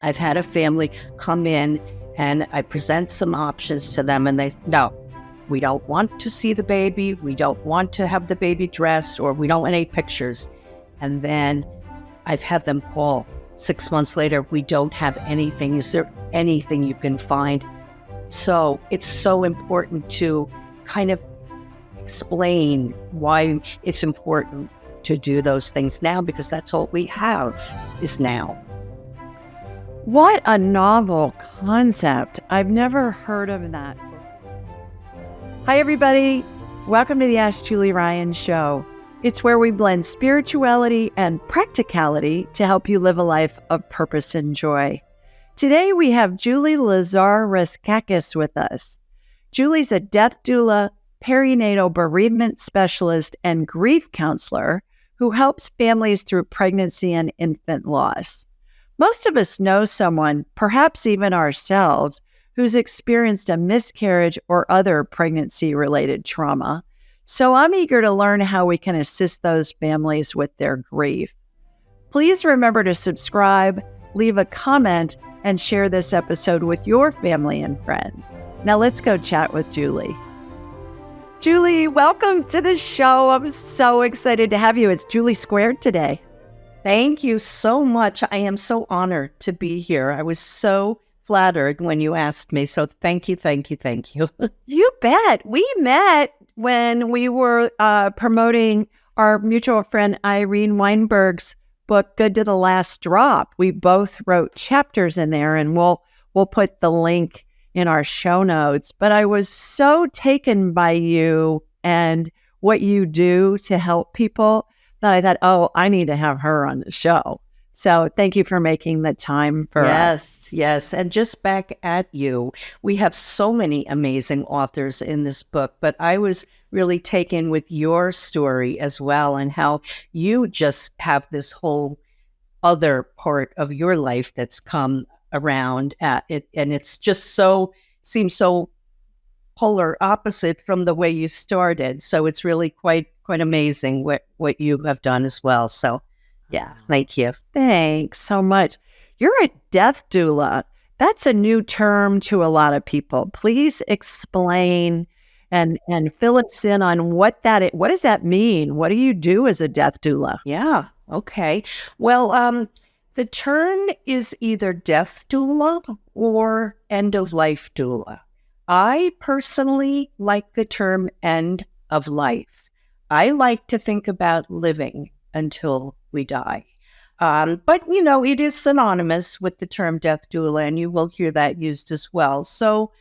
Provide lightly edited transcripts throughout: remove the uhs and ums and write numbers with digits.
I've had a family come in and I present some options to them and they, no, we don't want to see the baby. We don't want to have the baby dressed, or we don't want any pictures. And then I've had them call 6 months later, we don't have anything. Is there anything you can find? So it's so important to kind of explain why it's important to do those things now, because that's all we have is now. What a novel concept. I've never heard of that. Hi, everybody. Welcome to the Ask Julie Ryan Show. It's where we blend spirituality and practicality to help you live a life of purpose and joy. Today, we have Julie Lazar-Reskakis with us. Julie's a death doula, perinatal bereavement specialist, and grief counselor who helps families through pregnancy and infant loss. Most of us know someone, perhaps even ourselves, who's experienced a miscarriage or other pregnancy-related trauma. So I'm eager to learn how we can assist those families with their grief. Please remember to subscribe, leave a comment, and share this episode with your family and friends. Now let's go chat with Julie. Julie, welcome to the show. I'm so excited to have you. It's Julie Squared today. Thank you so much. I am so honored to be here. I was so flattered when you asked me. So thank you. You bet. We met when we were promoting our mutual friend Irene Weinberg's book, Good to the Last Drop. We both wrote chapters in there, and we'll put the link in our show notes. But I was so taken by you and what you do to help people that I thought, oh, I need to have her on the show. So thank you for making the time for us. Yes. And just back at you, we have so many amazing authors in this book, but I was really taken with your story as well, and how you just have this whole other part of your life that's come around at it. And it's just seems so polar opposite from the way you started. So it's really quite amazing what you have done as well. So yeah, thank you. Thanks so much. You're a death doula. That's a new term to a lot of people. Please explain and fill us in on what does that mean? What do you do as a death doula? Yeah. Okay. Well, the term is either death doula or end-of-life doula. I personally like the term end of life. I like to think about living until we die. But, it is synonymous with the term death doula, and you will hear that used as well. So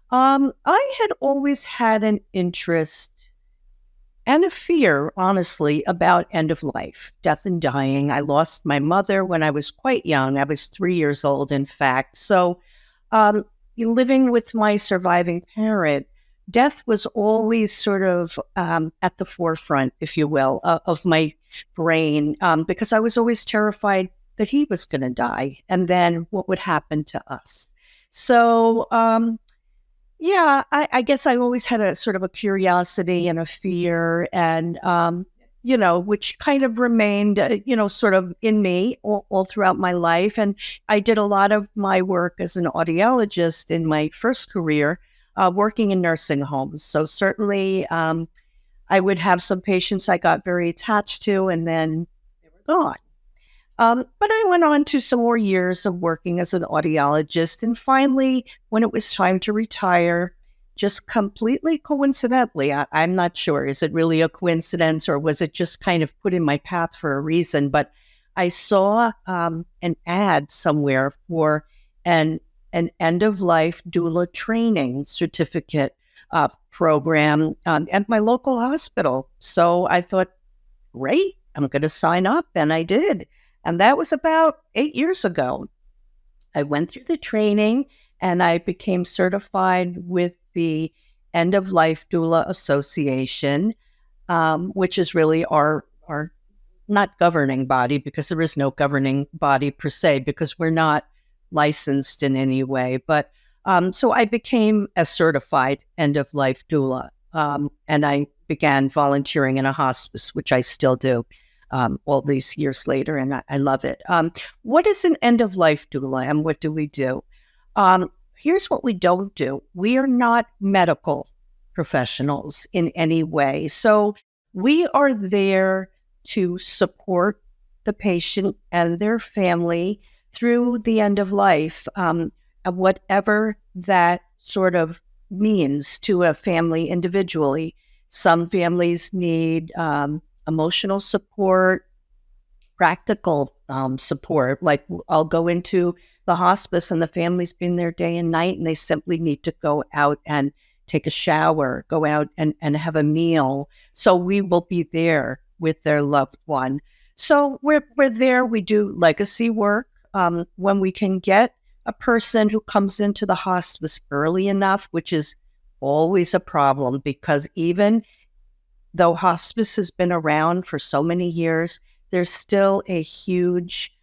I had always had an interest and a fear, honestly, about end of life, death and dying. I lost my mother when I was quite young. I was 3 years old, in fact. So living with my surviving parent, death was always sort of at the forefront, if you will, of my brain, because I was always terrified that he was going to die, and then what would happen to us. So, I guess I always had a sort of a curiosity and a fear, and, which kind of remained, sort of in me all throughout my life. And I did a lot of my work as an audiologist in my first career, working in nursing homes. So certainly I would have some patients I got very attached to, and then they were gone. But I went on to some more years of working as an audiologist. And finally, when it was time to retire, just completely coincidentally, I'm not sure, is it really a coincidence or was it just kind of put in my path for a reason? But I saw an ad somewhere for an end-of-life doula training certificate program at my local hospital. So I thought, great, I'm going to sign up. And I did. And that was about 8 years ago. I went through the training and I became certified with the End-of-Life Doula Association, which is really our not governing body, because there is no governing body per se, because we're not licensed in any way. But so I became a certified end-of-life doula, and I began volunteering in a hospice, which I still do. all these years later, and I love it. What is an end-of-life doula, and what do we do? Here's what we don't do. We are not medical professionals in any way. So we are there to support the patient and their family through the end of life, and whatever that sort of means to a family individually. Some families need emotional support, practical support. Like I'll go into the hospice and the family's been there day and night, and they simply need to go out and take a shower, go out and have a meal. So we will be there with their loved one. So we're there. We do legacy work when we can get a person who comes into the hospice early enough, which is always a problem, because even though hospice has been around for so many years, there's still a huge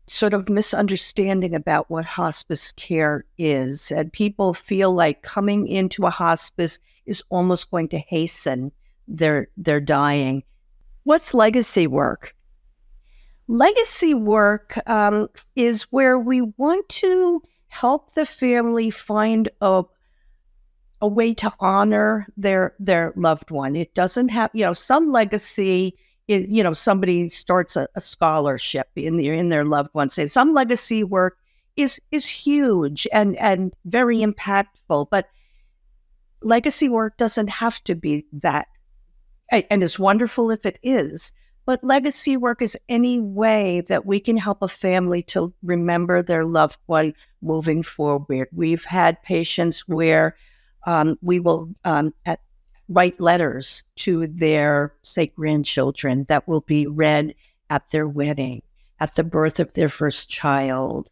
sort of misunderstanding about what hospice care is. And people feel like coming into a hospice is almost going to hasten their dying. What's legacy work? Legacy work is where we want to help the family find a way to honor their loved one. It doesn't have, some legacy is, somebody starts a scholarship in their loved one's name. Some legacy work is huge and very impactful, but legacy work doesn't have to be that. And it's wonderful if it is. But legacy work is any way that we can help a family to remember their loved one moving forward. We've had patients where we will write letters to their, say, grandchildren that will be read at their wedding, at the birth of their first child.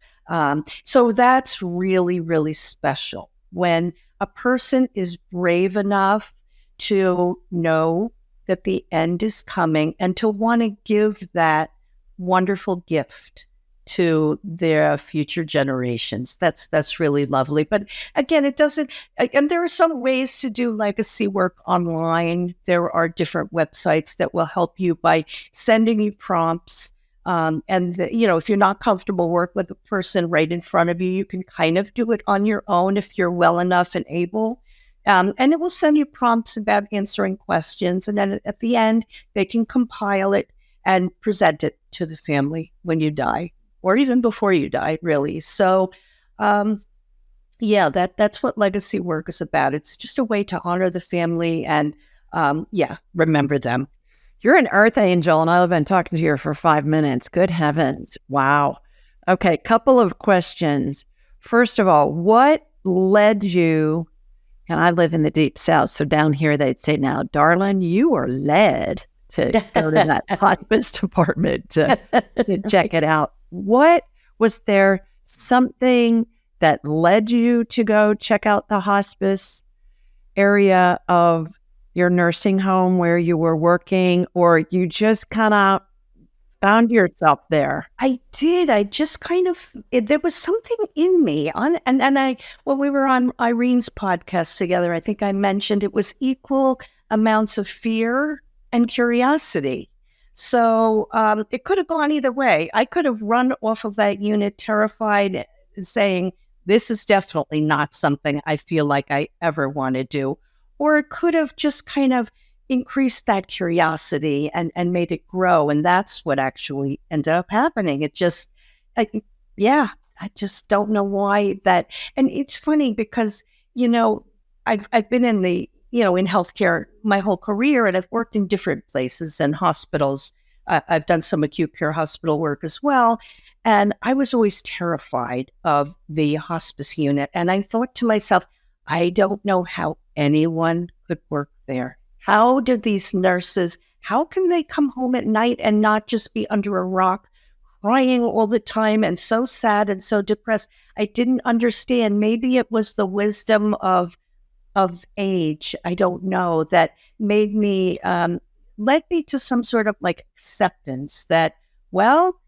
So that's really, really special when a person is brave enough to know that the end is coming and to want to give that wonderful gift to their future generations. That's really lovely. But again, it doesn't, and there are some ways to do legacy work online. There are different websites that will help you by sending you prompts. If you're not comfortable work with a person right in front of you, you can kind of do it on your own if you're well enough and able. And it will send you prompts about answering questions. And then at the end, they can compile it and present it to the family when you die, or even before you die, really. So, that's what legacy work is about. It's just a way to honor the family and, remember them. You're an earth angel, and I've been talking to you for 5 minutes. Good heavens. Wow. Okay, couple of questions. First of all, what led you... And I live in the deep South, so down here they'd say, now, darling, you were led to go to that hospice department to check it out. What was there something that led you to go check out the hospice area of your nursing home where you were working, or you just kind of found yourself there? I did. I just kind of, there was something in me when we were on Irene's podcast together, I think I mentioned it was equal amounts of fear and curiosity. So it could have gone either way. I could have run off of that unit terrified and saying, this is definitely not something I feel like I ever want to do. Or it could have just kind of increased that curiosity and made it grow. And that's what actually ended up happening. I just don't know why that. And it's funny because, I've been in in healthcare my whole career, and I've worked in different places and hospitals. I've done some acute care hospital work as well. And I was always terrified of the hospice unit. And I thought to myself, I don't know how anyone could work there. How do these nurses, how can they come home at night and not just be under a rock, crying all the time and so sad and so depressed? I didn't understand. Maybe it was the wisdom of age, I don't know, that made me, led me to some sort of like acceptance that, well,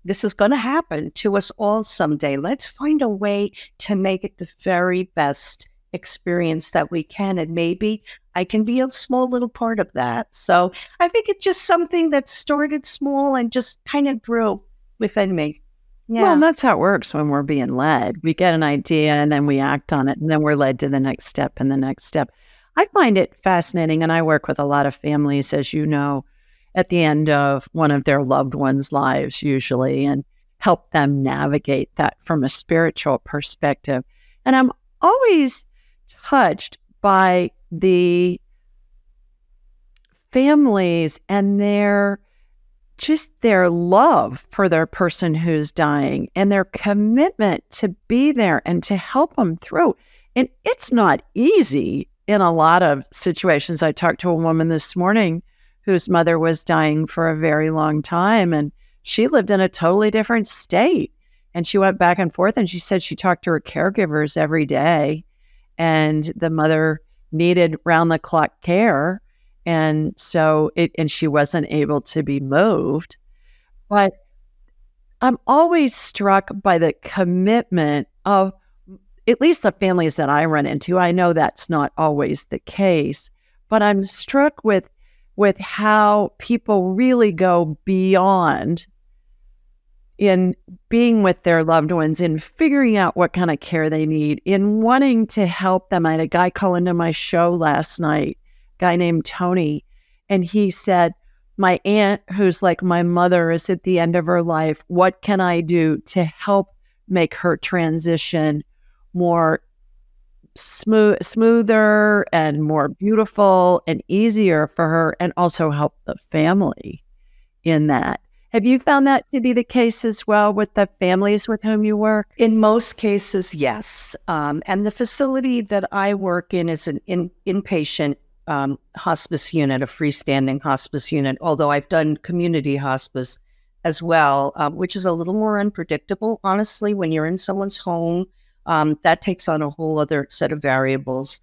this is going to happen to us all someday. Let's find a way to make it the very best experience that we can, and maybe I can be a small little part of that. So I think it's just something that started small and just kind of grew within me. Yeah. Well, and that's how it works when we're being led. We get an idea and then we act on it, and then we're led to the next step and the next step. I find it fascinating, and I work with a lot of families, as you know, at the end of one of their loved ones' lives usually, and help them navigate that from a spiritual perspective. And I'm always touched by the families and their love for their person who's dying and their commitment to be there and to help them through. And it's not easy in a lot of situations. I talked to a woman this morning whose mother was dying for a very long time, and she lived in a totally different state. And she went back and forth, and she said she talked to her caregivers every day, and the mother needed round-the-clock care. And so she wasn't able to be moved. But I'm always struck by the commitment of at least the families that I run into. I know that's not always the case, but I'm struck with how people really go beyond in being with their loved ones, in figuring out what kind of care they need, in wanting to help them. I had a guy call into my show last night, guy named Tony, and he said, my aunt, who's like my mother, is at the end of her life. What can I do to help make her transition more smoother and more beautiful and easier for her, and also help the family in that? Have you found that to be the case as well with the families with whom you work? In most cases, yes. And the facility that I work in is an inpatient hospice unit, a freestanding hospice unit, although I've done community hospice as well, which is a little more unpredictable, honestly. When you're in someone's home, that takes on a whole other set of variables.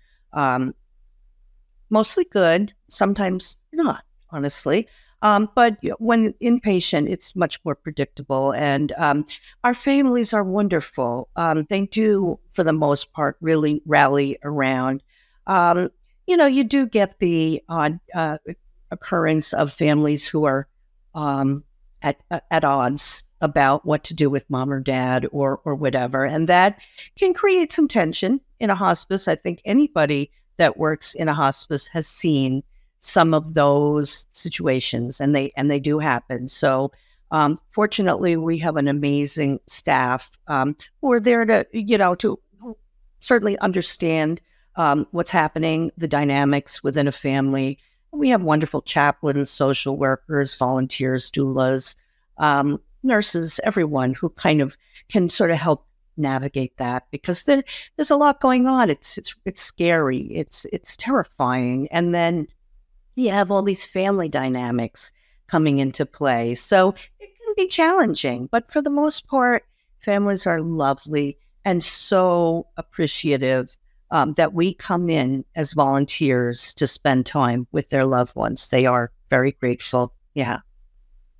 Mostly good, sometimes not, honestly. But when inpatient, it's much more predictable. And our families are wonderful. They do, for the most part, really rally around. You do get the odd occurrence of families who are at odds about what to do with mom or dad or whatever. And that can create some tension in a hospice. I think anybody that works in a hospice has seen some of those situations, and they do happen. So fortunately, we have an amazing staff who are there to certainly understand what's happening, the dynamics within a family. We have wonderful chaplains, social workers, volunteers, doulas, nurses, everyone who kind of can sort of help navigate that, because there's a lot going on. It's scary. It's terrifying. And then you have all these family dynamics coming into play. So it can be challenging, but for the most part, families are lovely and so appreciative that we come in as volunteers to spend time with their loved ones. They are very grateful. Yeah.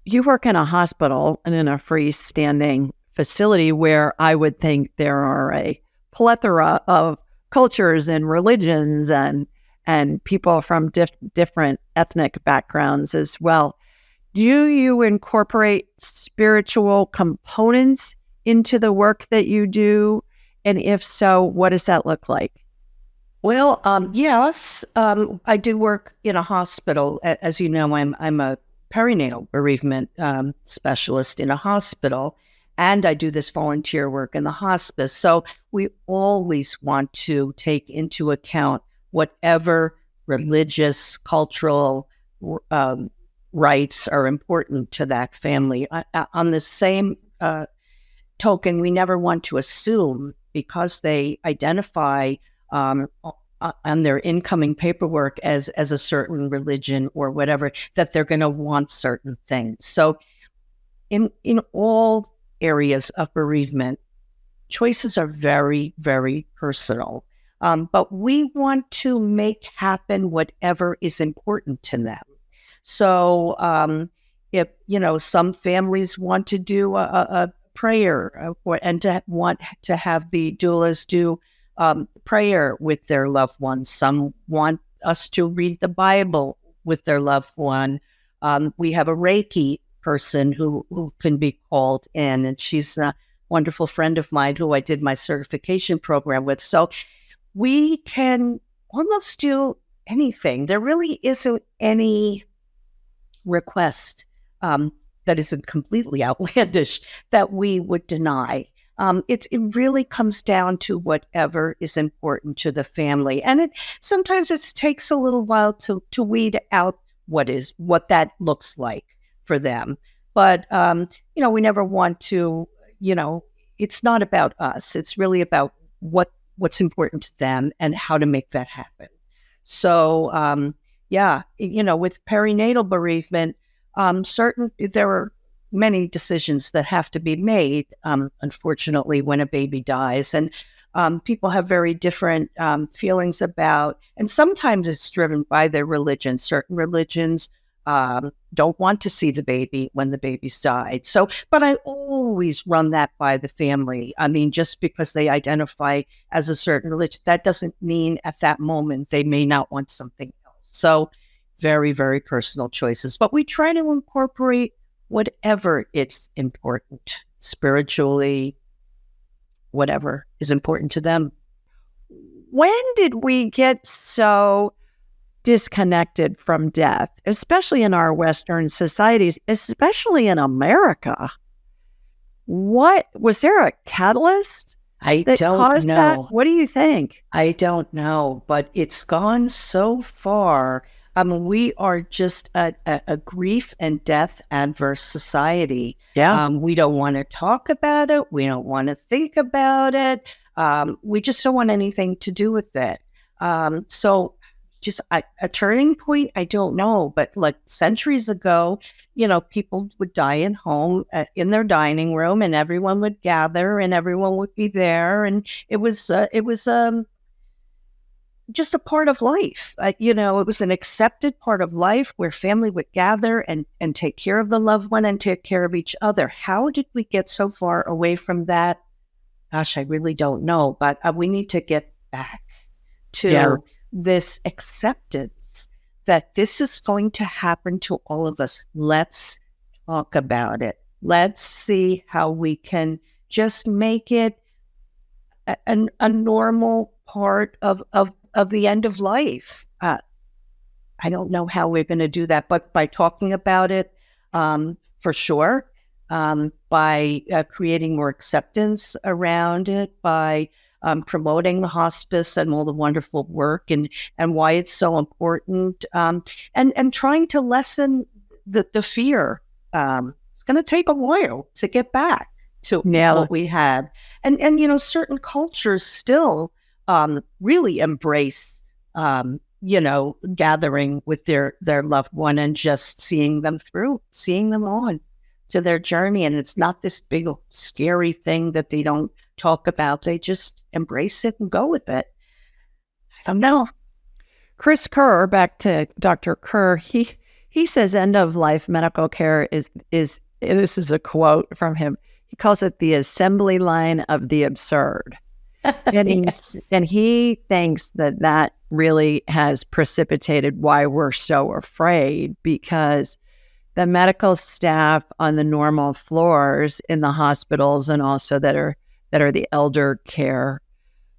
You work in a hospital and in a freestanding facility where I would think there are a plethora of cultures and religions and people from different ethnic backgrounds as well. Do you incorporate spiritual components into the work that you do? And if so, what does that look like? Well, yes, I do work in a hospital. As you know, I'm a perinatal bereavement specialist in a hospital, and I do this volunteer work in the hospice. So we always want to take into account whatever religious, cultural rights are important to that family. On the same token, we never want to assume, because they identify on their incoming paperwork as a certain religion or whatever, that they're going to want certain things. So in all areas of bereavement, choices are very, very personal. But we want to make happen whatever is important to them. So if, some families want to do a prayer and to want to have the doulas do prayer with their loved one. Some want us to read the Bible with their loved one. We have a Reiki person who can be called in, and she's a wonderful friend of mine who I did my certification program with. So we can almost do anything. There really isn't any request that isn't completely outlandish that we would deny. It really comes down to whatever is important to the family, and sometimes it takes a little while to weed out what that looks like for them. But we never want to. It's not about us. It's really about what's important to them and how to make that happen. So with perinatal bereavement, there are many decisions that have to be made, unfortunately, when a baby dies. And people have very different feelings about, and sometimes it's driven by their religion. Certain religions don't want to see the baby when the baby's died. So, but I always run that by the family. I mean, just because they identify as a certain religion, that doesn't mean at that moment they may not want something else. So very, very personal choices. But we try to incorporate whatever it's important, spiritually, whatever is important to them. When did we get so disconnected from death, especially in our Western societies, especially in America? Was there a catalyst that caused that? What do you think? I don't know, but it's gone so far. We are just a grief and death adverse society. Yeah. We don't want to talk about it. We don't want to think about it. We just don't want anything to do with it. So just a turning point, I don't know. But like centuries ago, people would die at home in their dining room, and everyone would gather and everyone would be there. And it was just a part of life. It was an accepted part of life where family would gather and take care of the loved one and take care of each other. How did we get so far away from that? Gosh, I really don't know, but we need to get back to this acceptance that this is going to happen to all of us. Let's talk about it. Let's see how we can just make it a normal part of the end of life. I don't know how we're going to do that, but by talking about it, for sure, by creating more acceptance around it, by promoting the hospice and all the wonderful work and why it's so important, and trying to lessen the fear. It's going to take a while to get back to what we had. And certain cultures still really embrace, gathering with their loved one and just seeing them on to their journey. And it's not this big, scary thing that they don't talk about. They just embrace it and go with it. I don't know. Chris Kerr, back to Dr. Kerr, he says end-of-life medical care is, this is a quote from him, he calls it the assembly line of the absurd. And, and he thinks that really has precipitated why we're so afraid, because the medical staff on the normal floors in the hospitals and also that are the elder care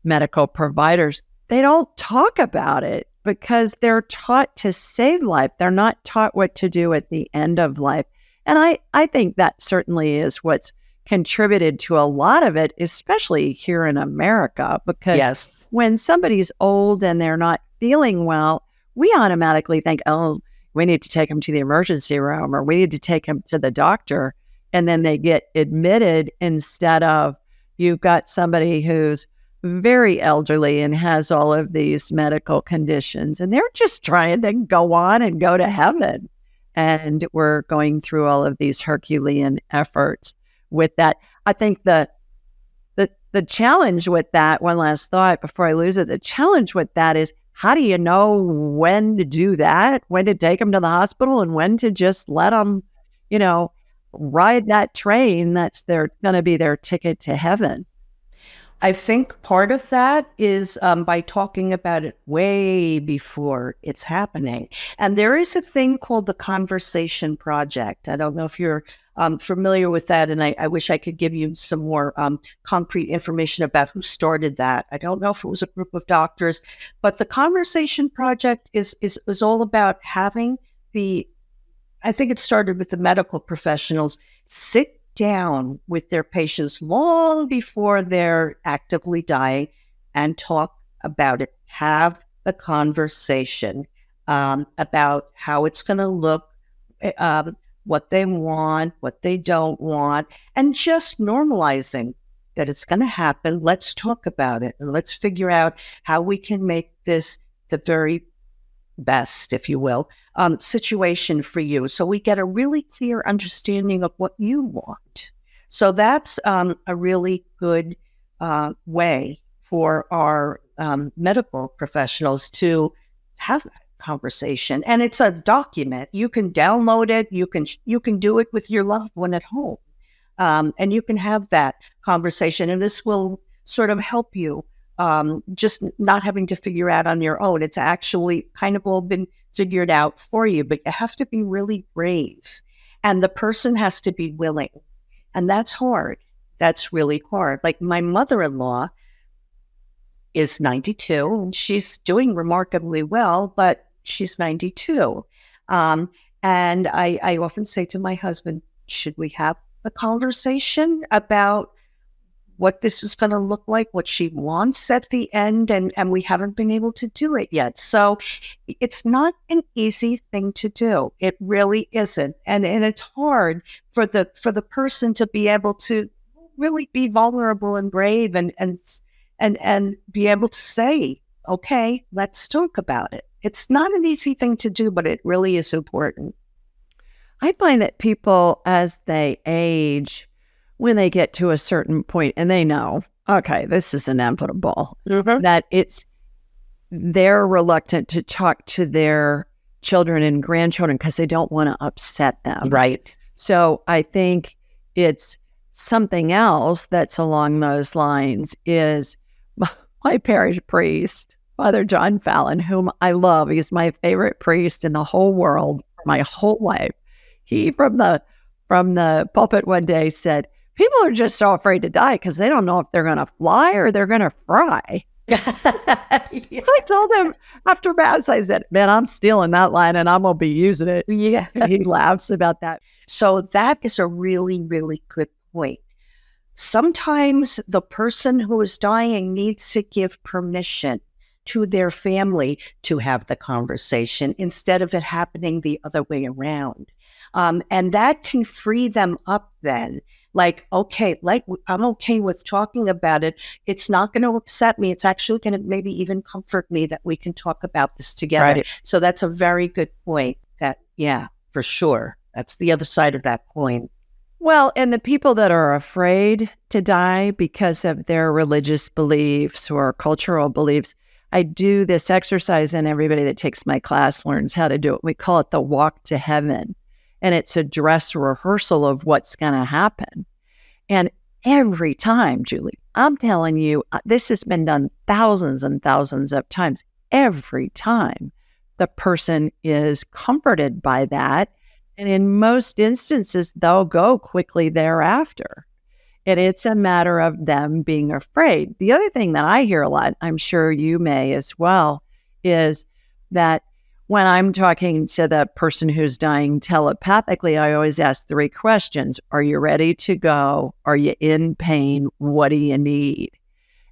medical providers, they don't talk about it because they're taught to save life. They're not taught what to do at the end of life. And I think that certainly is what's contributed to a lot of it, especially here in America, because when somebody's old and they're not feeling well, we automatically think, oh, we need to take them to the emergency room or we need to take them to the doctor. And then they get admitted instead of you've got somebody who's very elderly and has all of these medical conditions and they're just trying to go on and go to heaven. And we're going through all of these Herculean efforts with that. I think the challenge with that, one last thought before I lose it, the challenge with that is, how do you know when to do that, when to take them to the hospital and when to just let them, ride that train that's going to be their ticket to heaven? I think part of that is by talking about it way before it's happening. And there is a thing called the Conversation Project. I don't know if you're familiar with that, and I wish I could give you some more concrete information about who started that. I don't know if it was a group of doctors, but the Conversation Project is all about having I think it started with the medical professionals sit down with their patients long before they're actively dying and talk about it. Have the conversation about how it's going to look, what they want, what they don't want, and just normalizing that it's going to happen. Let's talk about it and let's figure out how we can make this the very best, if you will, situation for you. So we get a really clear understanding of what you want. So that's a really good way for our medical professionals to have that conversation. And it's a document. You can download it. You can do it with your loved one at home. And you can have that conversation. And this will sort of help you just not having to figure out on your own. It's actually kind of all been figured out for you, but you have to be really brave. And the person has to be willing. And that's hard. That's really hard. Like my mother-in-law is 92 and she's doing remarkably well, but she's 92. And I often say to my husband, should we have a conversation about what this is going to look like, what she wants at the end, and we haven't been able to do it yet. So it's not an easy thing to do. It really isn't. And it's hard for the person to be able to really be vulnerable and brave and be able to say, okay, let's talk about it. It's not an easy thing to do, but it really is important. I find that people, as they age, when they get to a certain point and they know, okay, this is inevitable, that they're reluctant to talk to their children and grandchildren because they don't want to upset them. Right. So I think it's something else that's along those lines is my parish priest, Father John Fallon, whom I love. He's my favorite priest in the whole world, my whole life. He, from the pulpit one day, said, people are just so afraid to die because they don't know if they're going to fly or they're going to fry. I told him after Mass, I said, man, I'm stealing that line and I'm going to be using it. Yeah. And he laughs about that. So that is a really, really good point. Sometimes the person who is dying needs to give permission to their family to have the conversation instead of it happening the other way around. And that can free them up then. Like, okay, I'm okay with talking about it. It's not going to upset me. It's actually going to maybe even comfort me that we can talk about this together. Right. So that's a very good point. That, yeah, for sure. That's the other side of that coin. Well, and the people that are afraid to die because of their religious beliefs or cultural beliefs, I do this exercise and everybody that takes my class learns how to do it. We call it the walk to heaven. And it's a dress rehearsal of what's going to happen. And every time, Julie, I'm telling you, this has been done thousands and thousands of times. Every time the person is comforted by that. And in most instances, they'll go quickly thereafter. And it's a matter of them being afraid. The other thing that I hear a lot, I'm sure you may as well, is that when I'm talking to the person who's dying telepathically, I always ask 3 questions. Are you ready to go? Are you in pain? What do you need?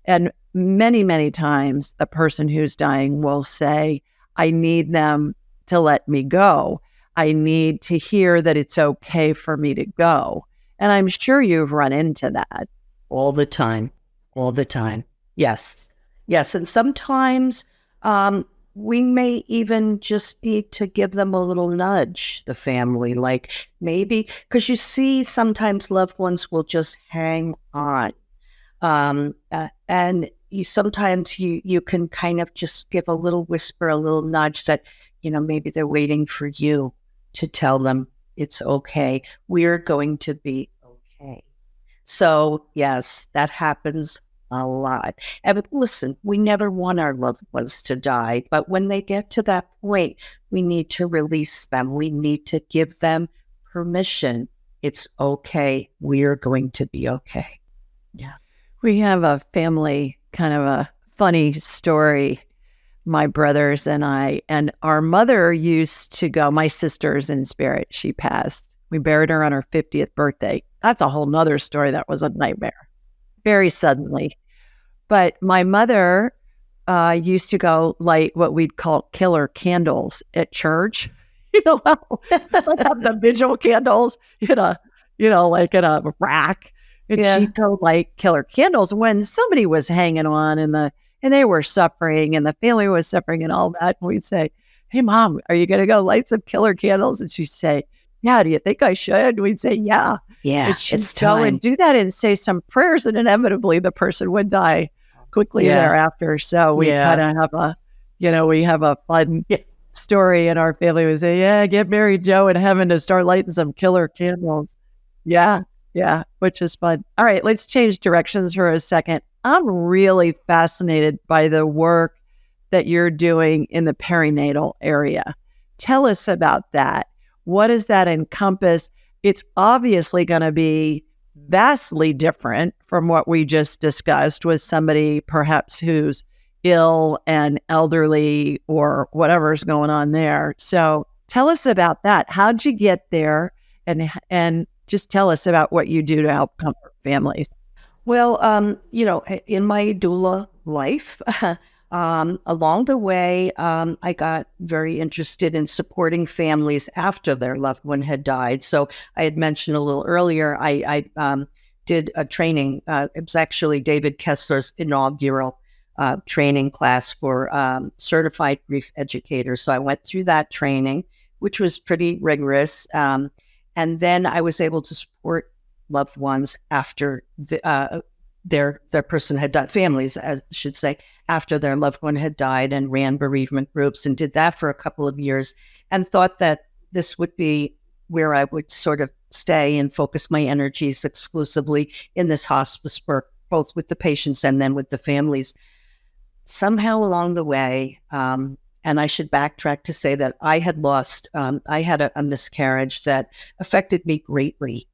And many, many times the person who's dying will say, I need them to let me go. I need to hear that it's okay for me to go. And I'm sure you've run into that. All the time. Yes. And sometimes we may even just need to give them a little nudge, the family, like maybe, because you see sometimes loved ones will just hang on. And sometimes you can kind of just give a little whisper, a little nudge that, maybe they're waiting for you to tell them it's okay. We're going to be okay. So yes, that happens a lot. And listen, we never want our loved ones to die, but when they get to that point, we need to release them. We need to give them permission. It's okay. We're going to be okay. Yeah. We have a family, kind of a funny story, my brothers and I, and our mother used to go, my sister's in spirit, she passed. We buried her on her 50th birthday. That's a whole nother story. That was a nightmare, very suddenly. But my mother used to go light what we'd call killer candles at church. You know, have the vigil candles in a, like in a rack. And she'd go light killer candles when somebody was hanging on and they were suffering and the family was suffering and all that. And we'd say, "Hey, Mom, are you going to go light some killer candles?" And she'd say, "Yeah, do you think I should?" And we'd say, "Yeah." Yeah, and she'd go and do that and say some prayers, and inevitably the person would die quickly thereafter. So we kind of have we have a fun story in our family. We say, "Yeah, get Mary Jo in heaven to start lighting some killer candles." Yeah, which is fun. All right, let's change directions for a second. I'm really fascinated by the work that you're doing in the perinatal area. Tell us about that. What does that encompass? It's obviously going to be vastly different from what we just discussed with somebody perhaps who's ill and elderly or whatever's going on there. So tell us about that. How'd you get there? And just tell us about what you do to help comfort families. Well, in my doula life, along the way, I got very interested in supporting families after their loved one had died. So I had mentioned a little earlier, I did a training. It was actually David Kessler's inaugural training class for Certified Grief Educator. So I went through that training, which was pretty rigorous. And then I was able to support loved ones after their person had died, families, I should say, after their loved one had died, and ran bereavement groups and did that for a couple of years, and thought that this would be where I would sort of stay and focus my energies exclusively in this hospice work, both with the patients and then with the families. Somehow along the way, and I should backtrack to say that I had I had a miscarriage that affected me greatly.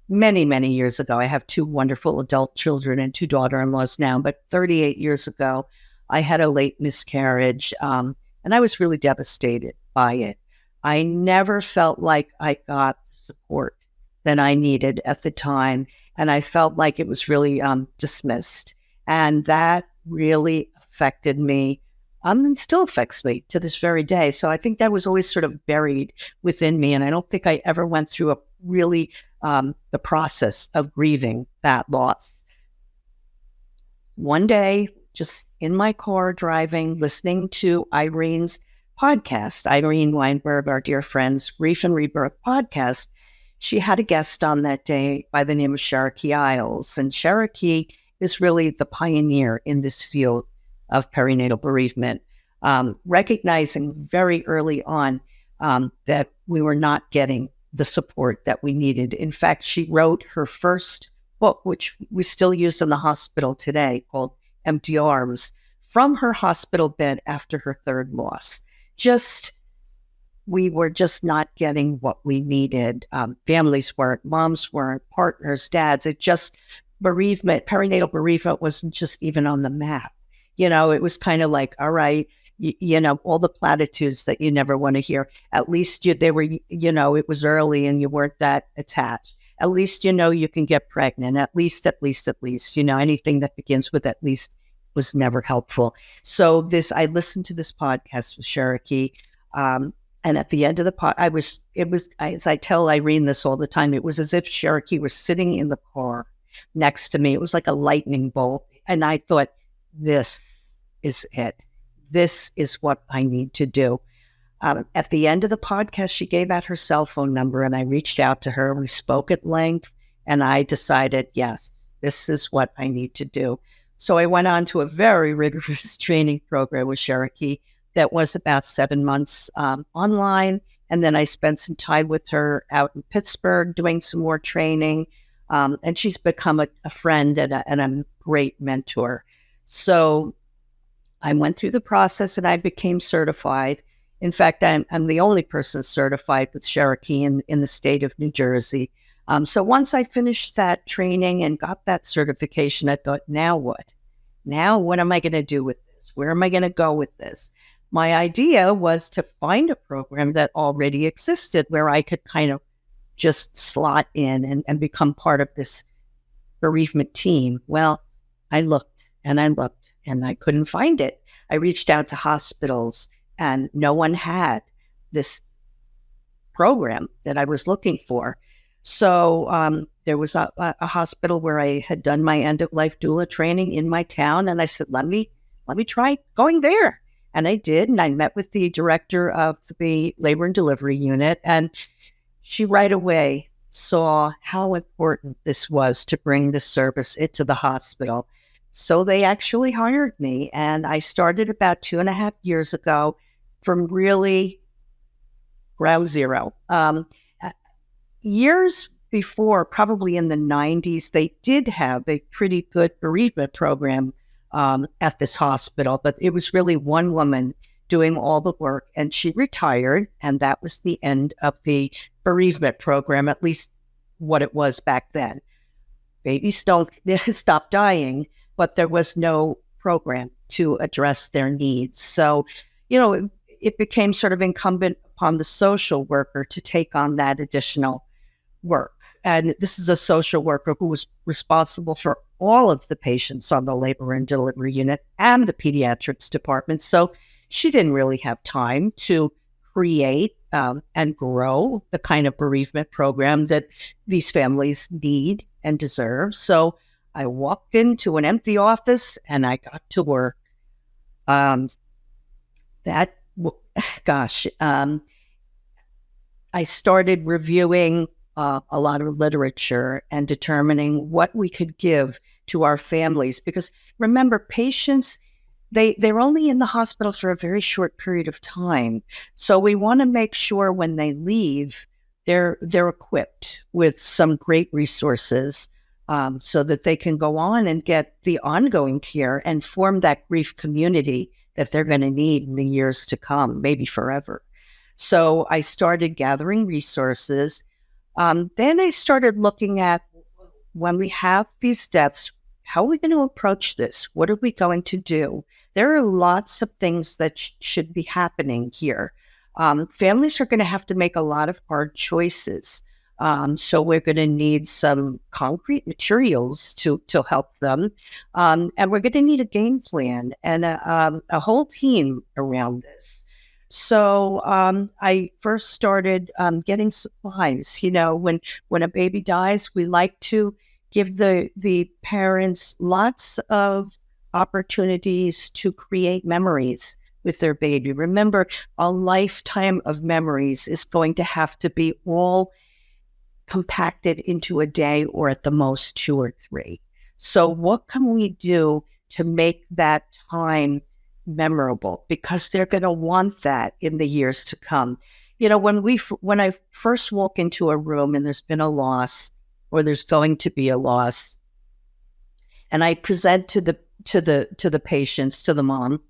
Many, many years ago. I have two wonderful adult children and two daughter-in-laws now, but 38 years ago, I had a late miscarriage, and I was really devastated by it. I never felt like I got the support that I needed at the time, and I felt like it was really dismissed. And that really affected me. And still affects me to this very day. So I think that was always sort of buried within me. And I don't think I ever went through the process of grieving that loss. One day, just in my car driving, listening to Irene's podcast, Irene Weinberg, our dear friend's Grief and Rebirth podcast, she had a guest on that day by the name of Sherokee Ilse. And Sherokee is really the pioneer in this field of perinatal bereavement, recognizing very early on that we were not getting the support that we needed. In fact, she wrote her first book, which we still use in the hospital today, called Empty Arms, from her hospital bed after her third loss. We were just not getting what we needed. Families weren't, moms weren't, partners, dads. Perinatal bereavement wasn't just even on the map. It was kind of like, all right, all the platitudes that you never want to hear. At least it was early and you weren't that attached. At least, you can get pregnant. At least, anything that begins with at least was never helpful. So I listened to this podcast with Sherokee, and at the end of the as I tell Irene this all the time, it was as if Sherokee was sitting in the car next to me. It was like a lightning bolt. And I thought, this is it. This is what I need to do. At the end of the podcast, she gave out her cell phone number, and I reached out to her. We spoke at length, and I decided, yes, this is what I need to do. So I went on to a very rigorous training program with Sherokee that was about 7 months online. And then I spent some time with her out in Pittsburgh doing some more training. And she's become a friend and a great mentor. So I went through the process and I became certified. In fact, I'm the only person certified with Sherokee in the state of New Jersey. So once I finished that training and got that certification, I thought, now what? Now what am I going to do with this? Where am I going to go with this? My idea was to find a program that already existed where I could kind of just slot in and become part of this bereavement team. Well, I looked and I looked and I couldn't find it. I reached out to hospitals and no one had this program that I was looking for. So there was a hospital where I had done my end-of-life doula training in my town. And I said, let me try going there. And I did. And I met with the director of the labor and delivery unit. And she right away saw how important this was to bring the service into the hospital. So they actually hired me. And I started about 2.5 years ago from really ground zero. Years before, probably in the 90s, they did have a pretty good bereavement program at this hospital, but it was really one woman doing all the work, and she retired, and that was the end of the bereavement program, at least what it was back then. Babies don't stop dying, but there was no program to address their needs. So, it became sort of incumbent upon the social worker to take on that additional work. And this is a social worker who was responsible for all of the patients on the labor and delivery unit and the pediatrics department. So she didn't really have time to create and grow the kind of bereavement program that these families need and deserve. So I walked into an empty office and I got to work. I started reviewing a lot of literature and determining what we could give to our families. Because remember, patients, they're only in the hospital for a very short period of time. So we want to make sure when they leave, they're equipped with some great resources so that they can go on and get the ongoing care and form that grief community that they're going to need in the years to come, maybe forever. So I started gathering resources. Then I started looking at, when we have these deaths, how are we going to approach this? What are we going to do? There are lots of things that should be happening here. Families are going to have to make a lot of hard choices. So we're going to need some concrete materials to help them. And we're going to need a game plan and a whole team around this. So I first started getting supplies. When a baby dies, we like to give the parents lots of opportunities to create memories with their baby. Remember, a lifetime of memories is going to have to be all compacted into a day or at the most 2 or 3. So what can we do to make that time memorable? Because they're going to want that in the years to come. When I first walk into a room and there's been a loss or there's going to be a loss, and I present to the patients, to the mom,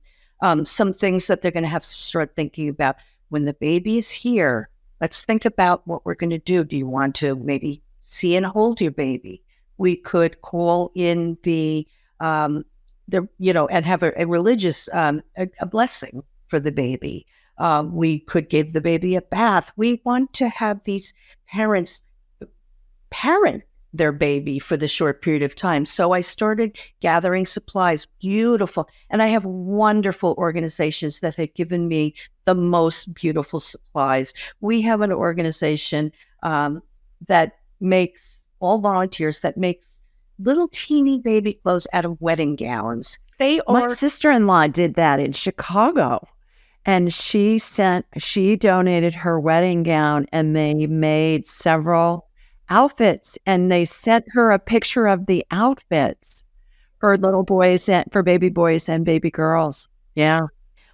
some things that they're going to have to start thinking about. When the baby is here, let's think about what we're going to do. Do you want to maybe see and hold your baby? We could call in and have a religious, a blessing for the baby. We could give the baby a bath. We want to have these parents parent their baby for the short period of time. So I started gathering supplies, beautiful. And I have wonderful organizations that have given me the most beautiful supplies. We have an organization that makes all volunteers, that makes little teeny baby clothes out of wedding gowns. My sister-in-law did that in Chicago. And she donated her wedding gown and they made several outfits and they sent her a picture of the outfits for little boys and for baby boys and baby girls. Yeah.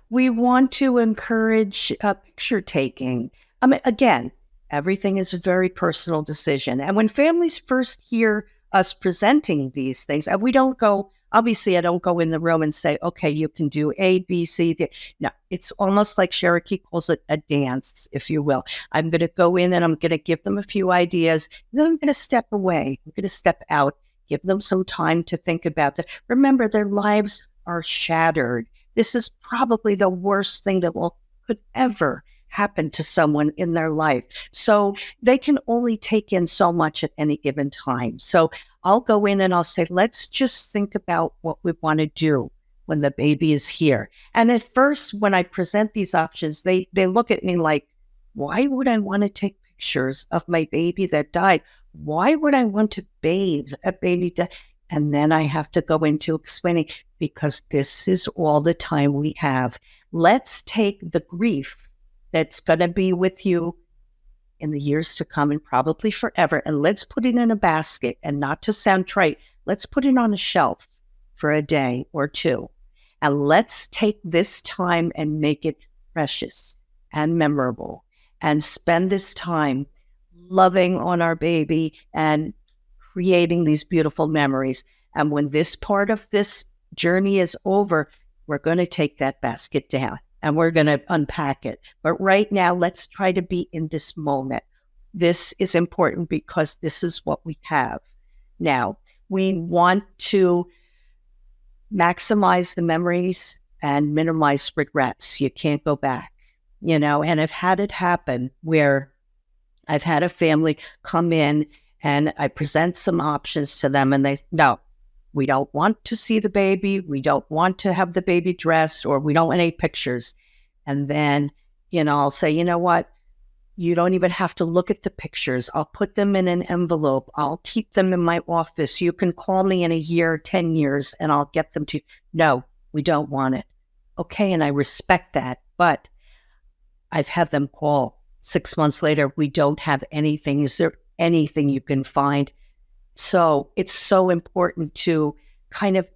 We want to encourage picture taking. I mean, again, Everything is a very personal decision. And when families first hear us presenting these things, and we don't go, obviously, I don't go in the room and say, okay, you can do A, B, C, D. No, it's almost like Sherokee calls it a dance, if you will. I'm going to go in and I'm going to give them a few ideas. And then I'm going to step away. I'm going to step out, give them some time to think about that. Remember, their lives are shattered. This is probably the worst thing that could ever happen to someone in their life. So they can only take in so much at any given time. So I'll go in and I'll say, let's just think about what we want to do when the baby is here. And at first, when I present these options, they look at me like, why would I want to take pictures of my baby that died? Why would I want to bathe a baby dead? And then I have to go into explaining, because this is all the time we have. Let's take the grief that's going to be with you in the years to come and probably forever, and let's put it in a basket. And not to sound trite, let's put it on a shelf for a day or two. And let's take this time and make it precious and memorable, and spend this time loving on our baby and creating these beautiful memories. And when this part of this journey is over, we're going to take that basket down and we're going to unpack it. But right now, let's try to be in this moment. This is important because this is what we have. Now, we want to maximize the memories and minimize regrets. You can't go back, and I've had it happen where I've had a family come in and I present some options to them and they, no, we don't want to see the baby. We don't want to have the baby dressed, or we don't want any pictures. And then, I'll say, you know what? You don't even have to look at the pictures. I'll put them in an envelope. I'll keep them in my office. You can call me in a year, 10 years, and I'll get them to you. No, we don't want it. Okay, and I respect that. But I've had them call 6 months later. We don't have anything. Is there anything you can find? So it's so important to kind of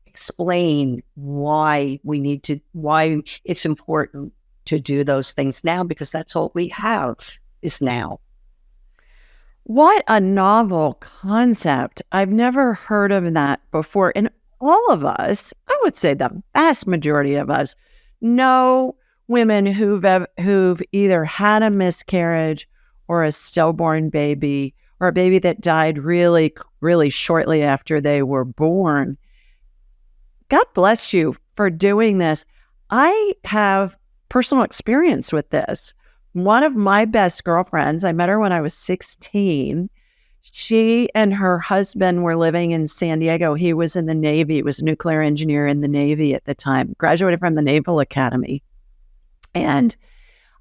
explain why it's important to do those things now, because that's all we have is now. What a novel concept. I've never heard of that before. And all of us, I would say the vast majority of us, know women who've either had a miscarriage or a stillborn baby, or a baby that died really, really shortly after they were born. God bless you for doing this. I have personal experience with this. One of my best girlfriends, I met her when I was 16. She and her husband were living in San Diego. He was in the Navy. He was a nuclear engineer in the Navy at the time, graduated from the Naval Academy. And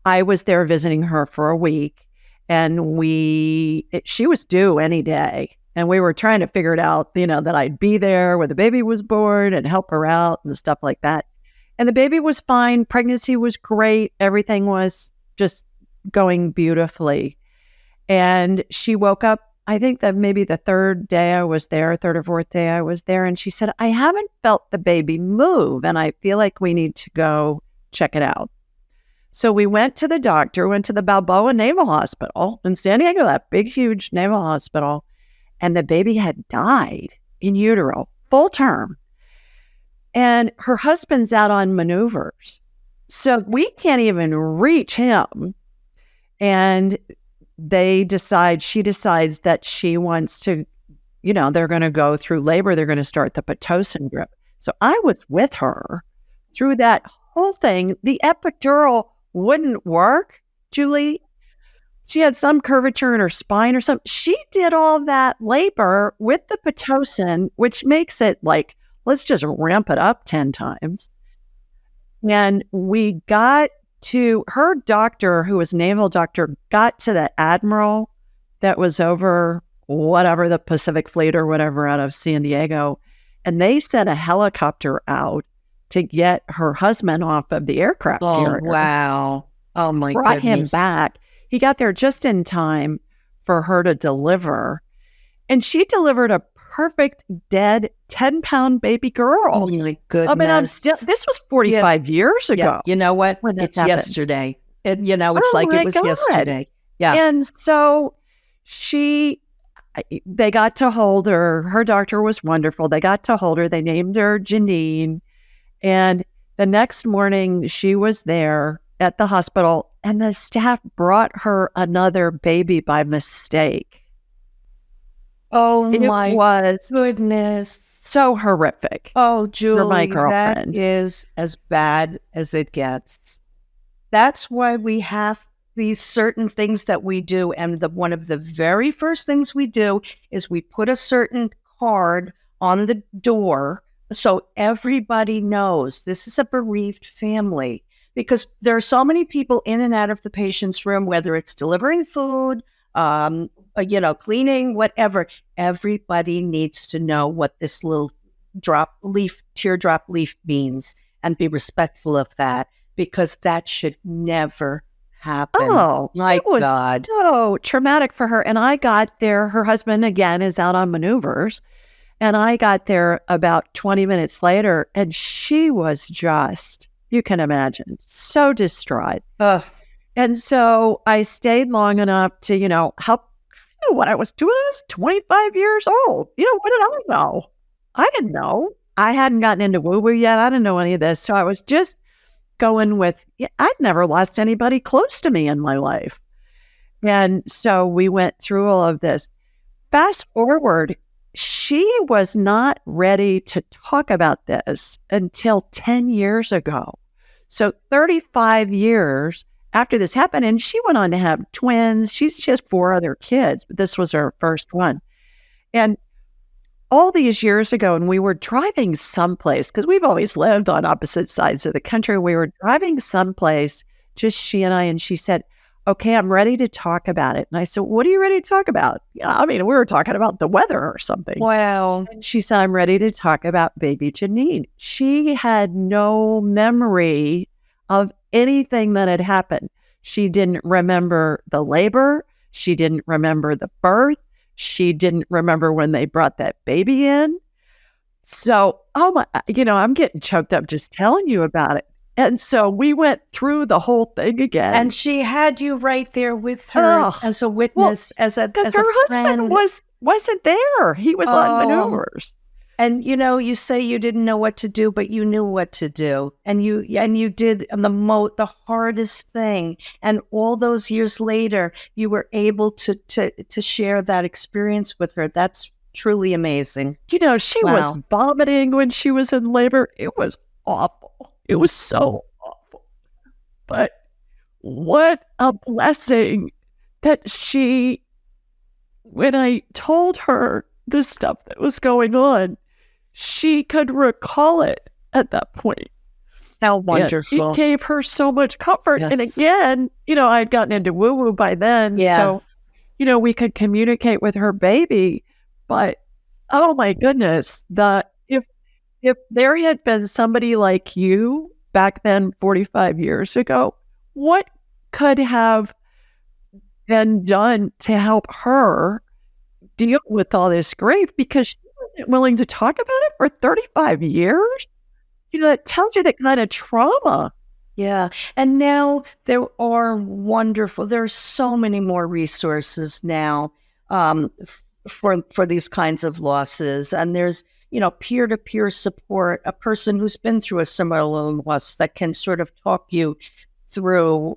I was there visiting her for a week. And she was due any day. And we were trying to figure it out, that I'd be there where the baby was born and help her out and stuff like that. And the baby was fine. Pregnancy was great. Everything was just going beautifully. And she woke up, I think that maybe the third or fourth day I was there. And she said, I haven't felt the baby move. And I feel like we need to go check it out. So we went to the doctor, went to the Balboa Naval Hospital in San Diego, that big, huge naval hospital, and the baby had died in utero, full term. And her husband's out on maneuvers. So we can't even reach him. And she decides that she wants to, they're going to go through labor. They're going to start the Pitocin drip. So I was with her through that whole thing. The epidural wouldn't work, Julie. She had some curvature in her spine or something. She did all that labor with the Pitocin, which makes it like, let's just ramp it up 10 times. And we got to her doctor, who was a naval doctor, got to the admiral that was over whatever, the Pacific Fleet or whatever, out of San Diego. And they sent a helicopter out to get her husband off of the aircraft carrier. Wow. Oh, my Brought goodness. him back. He got there just in time for her to deliver. And she delivered a perfect, dead, 10-pound baby girl. Oh, my goodness. I mean, this was 45 years ago. Yeah. You know what? When this It's happened. yesterday. It's like it was yesterday. Yeah. And so they got to hold her. Her doctor was wonderful. They got to hold her. They named her Janine. And the next morning she was there at the hospital and the staff brought her another baby by mistake. Oh, It my was goodness. so horrific. Oh, Julie, my girlfriend. that is as bad as it gets. That's why we have these certain things that we do. And one of the very first things we do is we put a certain card on the door so everybody knows this is a bereaved family. Because there are so many people in and out of the patient's room, whether it's delivering food, cleaning, whatever. Everybody needs to know what this little teardrop leaf means and be respectful of that, because that should never happen. Oh, my it was God. so traumatic for her. And I got there, her husband again is out on maneuvers. And I got there about 20 minutes later and she was just, you can imagine, so distraught. Ugh. And so I stayed long enough to, help. What I was doing. I was 25 years old. What did I know? I didn't know. I hadn't gotten into woo-woo yet. I didn't know any of this. So I was just going with, I'd never lost anybody close to me in my life. And so we went through all of this. Fast forward, she was not ready to talk about this until 10 years ago. So 35 years after this happened, and she went on to have twins. She has 4 other kids, but this was her first one. And all these years ago, and we were driving someplace, because we've always lived on opposite sides of the country. We were driving someplace, just she and I, and she said, okay, I'm ready to talk about it. And I said, what are you ready to talk about? We were talking about the weather or something. Wow. And she said, I'm ready to talk about baby Janine. She had no memory of anything that had happened. She didn't remember the labor. She didn't remember the birth. She didn't remember when they brought that baby in. So, I'm getting choked up just telling you about it. And so we went through the whole thing again. And she had you right there with her as a witness, as a her husband wasn't there. He was on maneuvers. And you say you didn't know what to do, but you knew what to do, and you did the hardest thing. And all those years later, you were able to share that experience with her. That's truly amazing. She was vomiting when she was in labor. It was awful. It was so awful. But what a blessing that when I told her the stuff that was going on, she could recall it at that point. How wonderful. It gave her so much comfort. Yes. And again, I'd gotten into woo-woo by then. Yeah. So, we could communicate with her baby. But, oh my goodness, if there had been somebody like you back then 45 years ago, what could have been done to help her deal with all this grief? Because she wasn't willing to talk about it for 35 years. That tells you that kind of trauma. Yeah. And now there are so many more resources now for these kinds of losses. And there's, peer-to-peer support, a person who's been through a similar loss that can sort of talk you through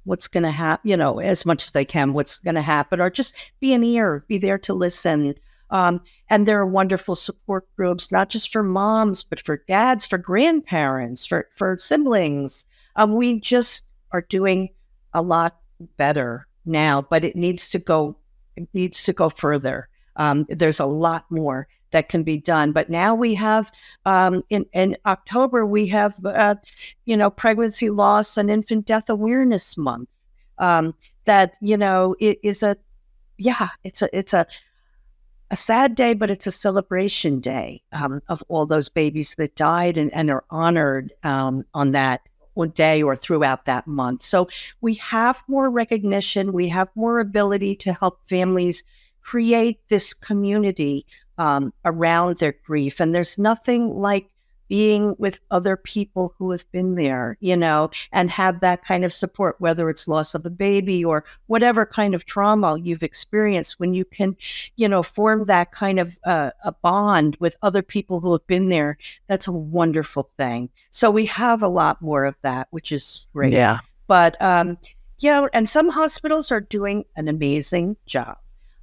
what's going to happen, as much as they can, what's going to happen, or just be an ear, be there to listen. And there are wonderful support groups, not just for moms, but for dads, for grandparents, for siblings. We just are doing a lot better now, but it needs to go further. There's a lot more that can be done. But now we have, in October, we have, Pregnancy Loss and Infant Death Awareness Month. That, it is it's a sad day, but it's a celebration day of all those babies that died and are honored on that day or throughout that month. So we have more recognition. We have more ability to help families create this community around their grief. And there's nothing like being with other people who have been there, and have that kind of support, whether it's loss of a baby or whatever kind of trauma you've experienced. When you can, form that kind of a bond with other people who have been there, that's a wonderful thing. So we have a lot more of that, which is great. Yeah. But and some hospitals are doing an amazing job.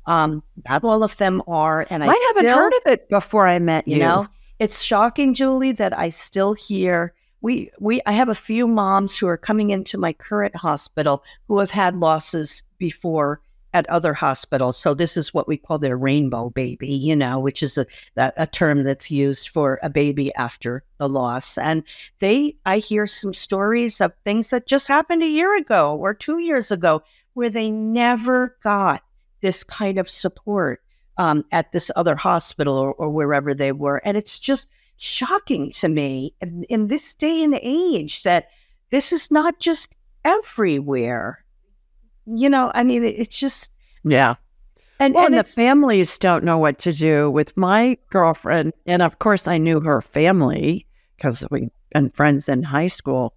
Not all of them are, and I haven't heard of it before I met you. It's shocking, Julie, that I still hear. I have a few moms who are coming into my current hospital who have had losses before at other hospitals. So this is what we call their rainbow baby, which is a term that's used for a baby after the loss. And I hear some stories of things that just happened a year ago or 2 years ago where they never got this kind of support at this other hospital or wherever they were. And it's just shocking to me in this day and age that this is not just everywhere. It's just... Yeah. And the families don't know what to do. With my girlfriend, and of course I knew her family because we've been friends in high school,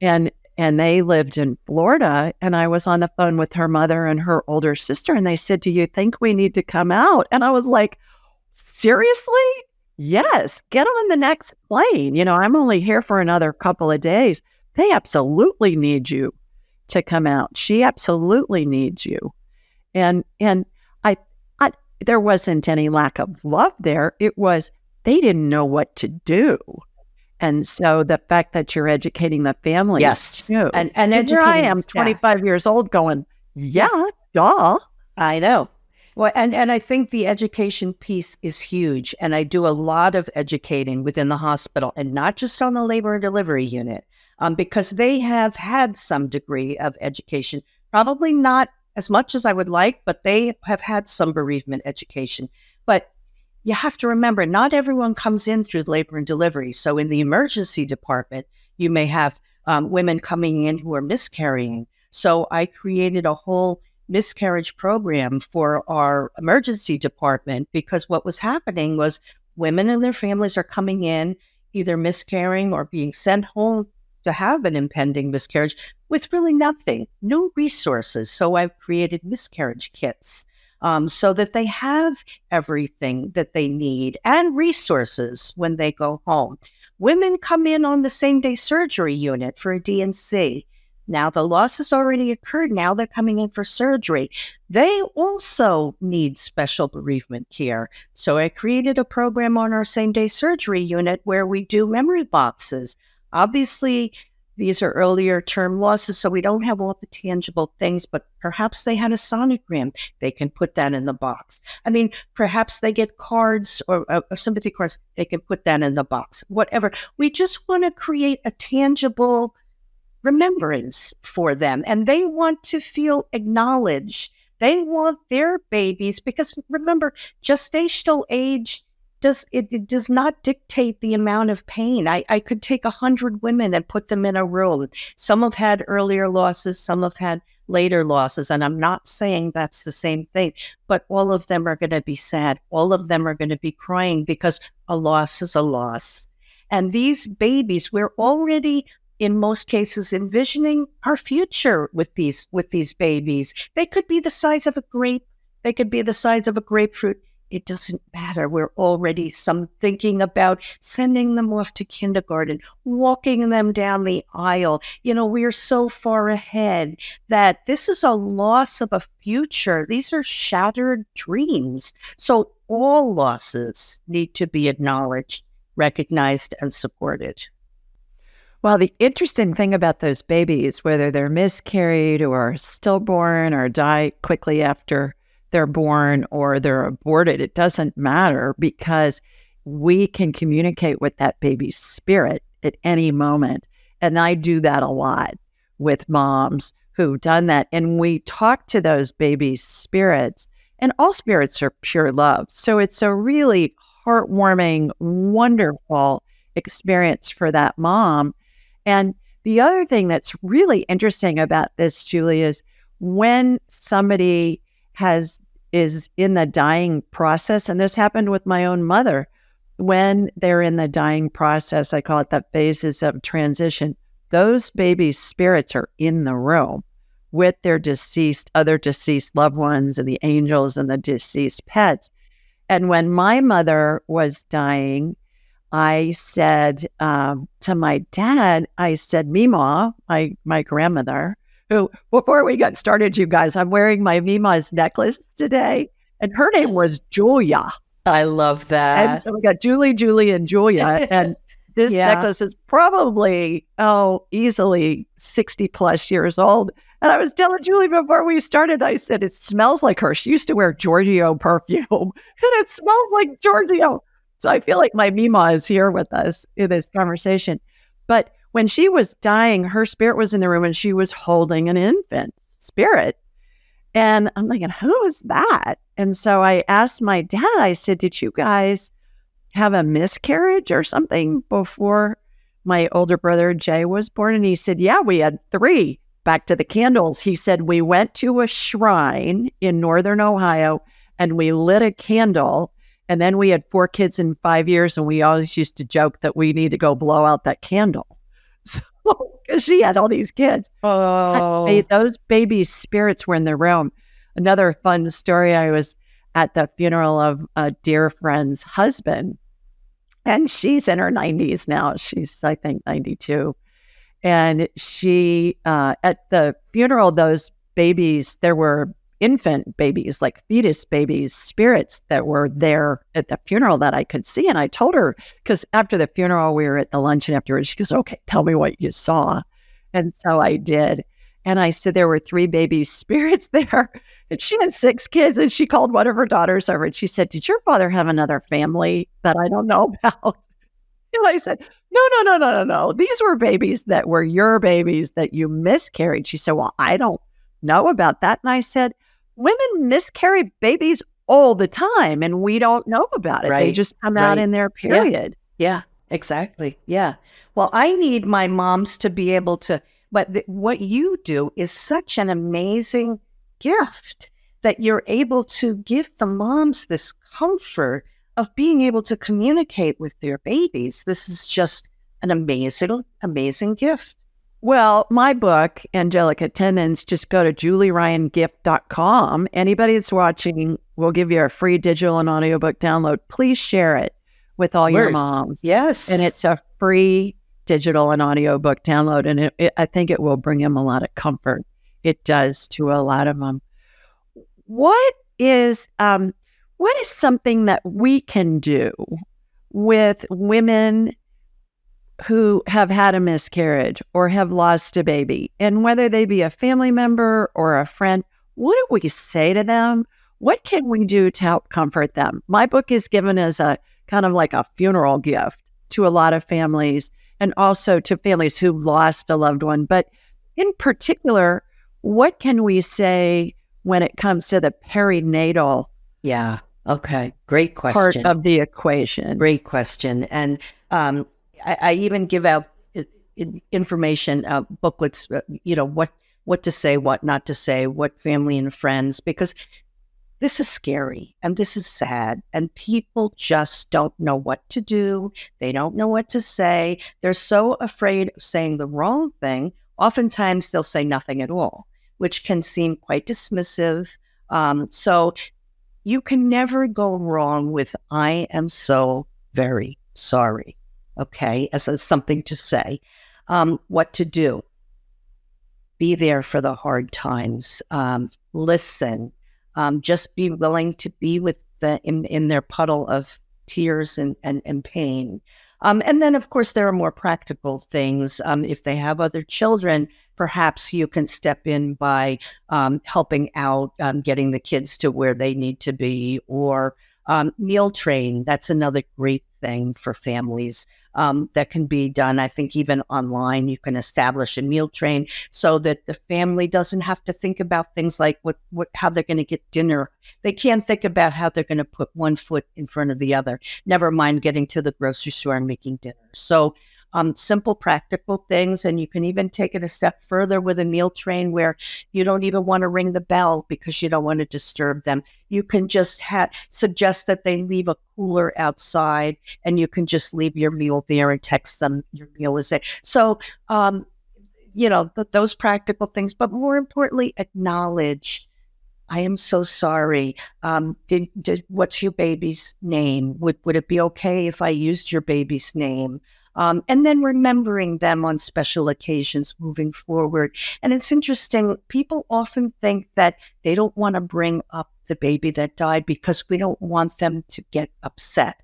and they lived in Florida, and I was on the phone with her mother and her older sister, and they said, "Do you think we need to come out?" And I was like, "Seriously? Yes, get on the next plane. I'm only here for another couple of days. They absolutely need you to come out. She absolutely needs you." And I there wasn't any lack of love there. It was they didn't know what to do. And so the fact that you're educating the families, yes, too. And here I am, 25 years old, going, yeah, duh. I know. Well, and I think the education piece is huge. And I do a lot of educating within the hospital, and not just on the labor and delivery unit, because they have had some degree of education, probably not as much as I would like, but they have had some bereavement education. But you have to remember, not everyone comes in through labor and delivery. So in the emergency department, you may have women coming in who are miscarrying. So I created a whole miscarriage program for our emergency department, because what was happening was women and their families are coming in either miscarrying or being sent home to have an impending miscarriage with really nothing, no resources. So I've created miscarriage kits so that they have everything that they need and resources when they go home. Women come in on the same-day surgery unit for a D&C. Now the loss has already occurred. Now they're coming in for surgery. They also need special bereavement care. So I created a program on our same-day surgery unit where we do memory boxes. Obviously, these are earlier term losses, so we don't have all the tangible things, but perhaps they had a sonogram. They can put that in the box. Perhaps they get cards or sympathy cards. They can put that in the box. Whatever. We just want to create a tangible remembrance for them, and they want to feel acknowledged. They want their babies, because remember, gestational age does not dictate the amount of pain. I could take 100 women and put them in a room. Some have had earlier losses, some have had later losses, and I'm not saying that's the same thing, but all of them are going to be sad. All of them are going to be crying, because a loss is a loss. And these babies, we're already, in most cases, envisioning our future with these babies. They could be the size of a grape. They could be the size of a grapefruit. It doesn't matter. We're already thinking about sending them off to kindergarten, walking them down the aisle. We are so far ahead that this is a loss of a future. These are shattered dreams. So all losses need to be acknowledged, recognized, and supported. Well, the interesting thing about those babies, whether they're miscarried or stillborn or die quickly after they're born or they're aborted, it doesn't matter, because we can communicate with that baby's spirit at any moment. And I do that a lot with moms who've done that. And we talk to those babies' spirits, and all spirits are pure love. So it's a really heartwarming, wonderful experience for that mom. And the other thing that's really interesting about this, Julie, is when somebody is in the dying process, and this happened with my own mother, when they're in the dying process, I call it the phases of transition, those babies' spirits are in the room with their other deceased loved ones and the angels and the deceased pets. And when my mother was dying, I said to my dad, I said, Mima, my grandmother, who, before we got started, you guys, I'm wearing my Mima's necklace today. And her name was Julia. I love that. And so we got Julie, and Julia. And this necklace is probably, easily 60 plus years old. And I was telling Julie before we started, I said, it smells like her. She used to wear Giorgio perfume, and it smells like Giorgio. So I feel like my Mima is here with us in this conversation. But when she was dying, her spirit was in the room and she was holding an infant's spirit. And I'm thinking, who is that? And so I asked my dad, I said, did you guys have a miscarriage or something before my older brother Jay was born? And he said, yeah, we had 3. Back to the candles. He said, we went to a shrine in Northern Ohio and we lit a candle. And then we had 4 kids in 5 years. And we always used to joke that we need to go blow out that candle. So, because she had all these kids. Oh, Those baby spirits were in the room. Another fun story, I was at the funeral of a dear friend's husband. And she's in her 90s now. She's, I think, 92. And she, at the funeral, those babies, there were infant babies, like fetus babies, spirits that were there at the funeral that I could see. And I told her, because after the funeral, we were at the luncheon afterwards. She goes, okay, tell me what you saw. And so I did. And I said, there were 3 baby spirits there. And she had 6 kids. And she called one of her daughters over and she said, did your father have another family that I don't know about? And I said, no. These were babies that were your babies that you miscarried. She said, well, I don't know about that. And I said, women miscarry babies all the time and we don't know about it. Right. They just come out in their period. yeah, exactly. Yeah. Well, I need my moms to be able to, but what you do is such an amazing gift that you're able to give the moms this comfort of being able to communicate with their babies. This is just an amazing gift. Well, my book, Angelic Attendants, just go to julieryangift.com. Anybody that's watching, we'll give you a free digital and audiobook download. Please share it with all your moms. Yes. And it's a free digital and audiobook download. And I think it will bring them a lot of comfort. It does to a lot of them. What is something that we can do with women who have had a miscarriage or have lost a baby, and whether they be a family member or a friend, what do we say to them? What can we do to help comfort them? My book is given as a kind of like a funeral gift to a lot of families and also to families who lost a loved one. But in particular, what can we say when it comes to the perinatal Okay. Great question. part of the equation? Great question. And I even give out information, booklets, what to say, what not to say, what family and friends, because this is scary and this is sad and people just don't know what to do. They don't know what to say. They're so afraid of saying the wrong thing. Oftentimes they'll say nothing at all, which can seem quite dismissive. So you can never go wrong with, I am so very sorry. Okay, as something to say. What to do? Be there for the hard times. Listen. Just be willing to be with in their puddle of tears and pain. And then, of course, there are more practical things. If they have other children, perhaps you can step in by helping out, getting the kids to where they need to be, or meal train. That's another great thing for families that can be done. I think even online, you can establish a meal train so that the family doesn't have to think about things like how they're going to get dinner. They can't think about how they're going to put one foot in front of the other, never mind getting to the grocery store and making dinner. So simple, practical things. And you can even take it a step further with a meal train where you don't even want to ring the bell because you don't want to disturb them. You can just suggest that they leave a cooler outside, and you can just leave your meal there and text them your meal is there. So, those practical things, but more importantly, acknowledge, I am so sorry. What's your baby's name? Would it be okay if I used your baby's name? And then remembering them on special occasions moving forward. And it's interesting, people often think that they don't want to bring up the baby that died because we don't want them to get upset.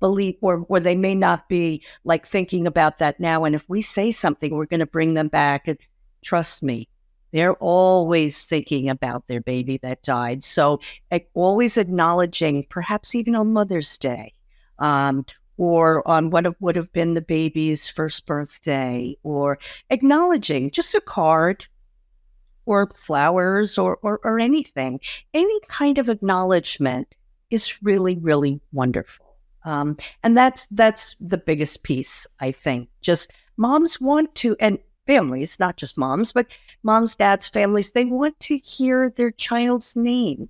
Or they may not be like thinking about that now. And if we say something, we're going to bring them back. And trust me, they're always thinking about their baby that died. So always acknowledging, perhaps even on Mother's Day, or on what would have been the baby's first birthday, or acknowledging just a card or flowers or anything. Any kind of acknowledgement is really, really wonderful. And that's the biggest piece, I think. Just moms want to, and families, not just moms, but moms, dads, families, they want to hear their child's name.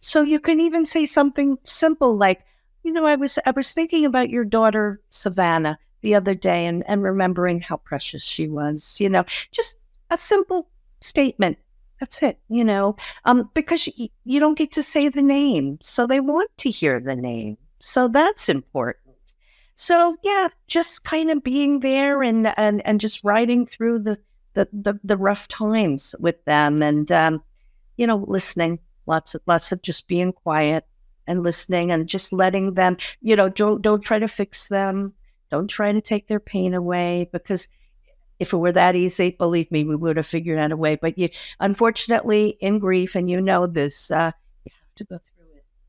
So you can even say something simple like, I was thinking about your daughter, Savannah, the other day and remembering how precious she was, just a simple statement. That's it, because you don't get to say the name. So they want to hear the name. So that's important. So yeah, just kind of being there and just riding through the rough times with them, and listening. Lots of just being quiet and listening and just letting them. Don't try to fix them. Don't try to take their pain away, because if it were that easy, believe me, we would have figured out a way. But unfortunately, in grief, and this, you have to go through.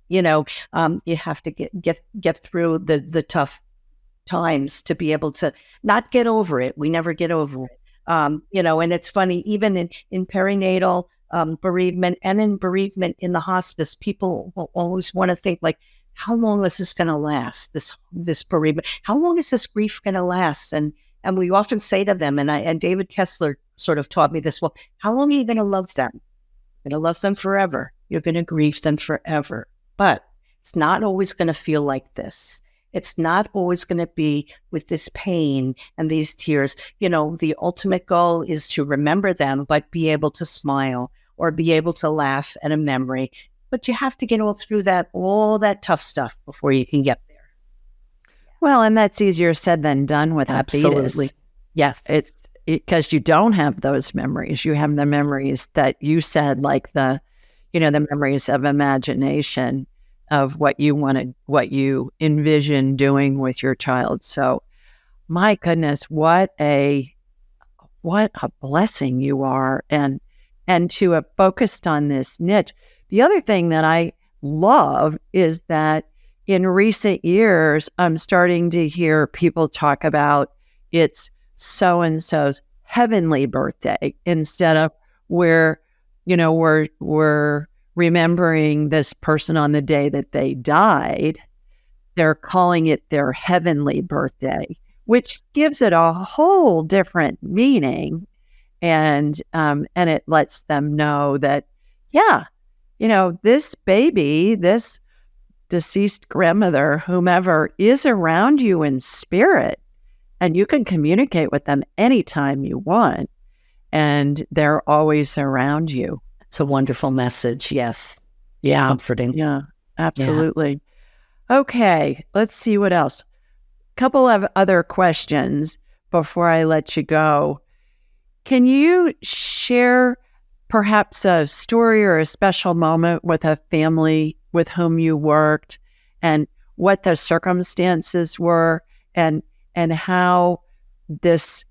You have to get through the tough times to be able to not get over it. We never get over it. And it's funny, even in perinatal bereavement and in bereavement in the hospice, people will always want to think like, how long is this going to last? This bereavement, how long is this grief going to last? And we often say to them, and David Kessler sort of taught me this, well, how long are you going to love them? You're going to love them forever. You're going to grieve them forever. But it's not always going to feel like this. It's not always going to be with this pain and these tears. The ultimate goal is to remember them, but be able to smile or be able to laugh at a memory. But you have to get all through all that tough stuff before you can get there. Well, and that's easier said than done with a Absolutely. fetus. Yes. It's because you don't have those memories. You have the memories that you said, like the memories of imagination of what you wanted, what you envision doing with your child. So my goodness, what a blessing you are. And to have focused on this niche. The other thing that I love is that in recent years, I'm starting to hear people talk about it's so-and-so's heavenly birthday instead of we're remembering this person on the day that they died. They're calling it their heavenly birthday, which gives it a whole different meaning. And it lets them know that, this baby, this deceased grandmother, whomever, is around you in spirit, and you can communicate with them anytime you want. And they're always around you. It's a wonderful message. Yes. Yeah. Comforting. Yeah, absolutely. Yeah. Okay. Let's see what else. Couple of other questions before I let you go. Can you share perhaps a story or a special moment with a family with whom you worked, and what the circumstances were, and how this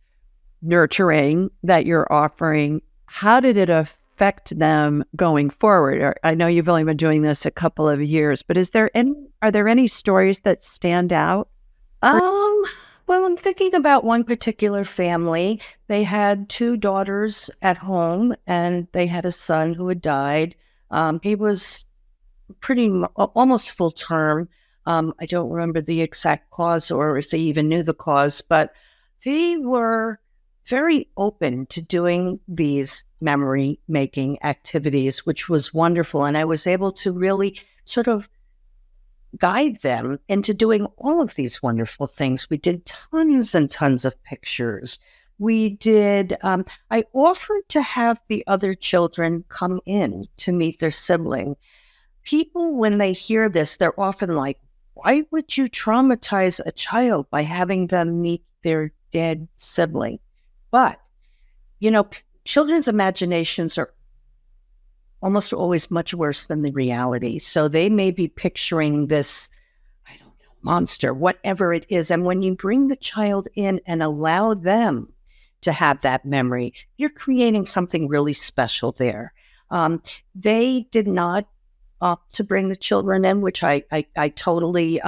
nurturing that you're offering, how did it affect them going forward? I know you've only been doing this a couple of years, but are there any stories that stand out? Well, I'm thinking about one particular family. They had 2 daughters at home, and they had a son who had died. He was almost full term. I don't remember the exact cause or if they even knew the cause, but they were very open to doing these memory making activities, which was wonderful. And I was able to really sort of guide them into doing all of these wonderful things. We did tons and tons of pictures. We did, I offered to have the other children come in to meet their sibling. People, when they hear this, they're often like, why would you traumatize a child by having them meet their dead sibling? But, children's imaginations are almost always much worse than the reality. So they may be picturing this, I don't know, monster, whatever it is. And when you bring the child in and allow them to have that memory, you're creating something really special there. They did not opt to bring the children in, which I totally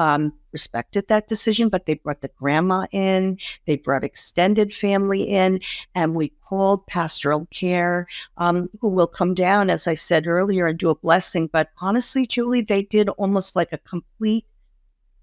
respected that decision, but they brought the grandma in, they brought extended family in, and we called pastoral care, who will come down, as I said earlier, and do a blessing. But honestly, Julie, they did almost like a complete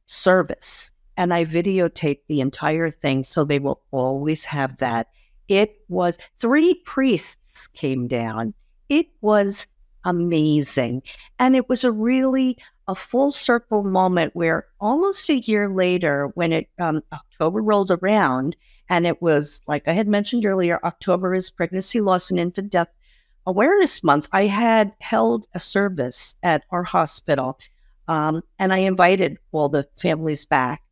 service, and I videotaped the entire thing, so they will always have that. It was 3 priests came down. It was amazing. And it was a full circle moment where almost a year later, when October rolled around, and it was, like I had mentioned earlier, October is Pregnancy, Loss, and Infant Death Awareness Month. I had held a service at our hospital, and I invited all the families back,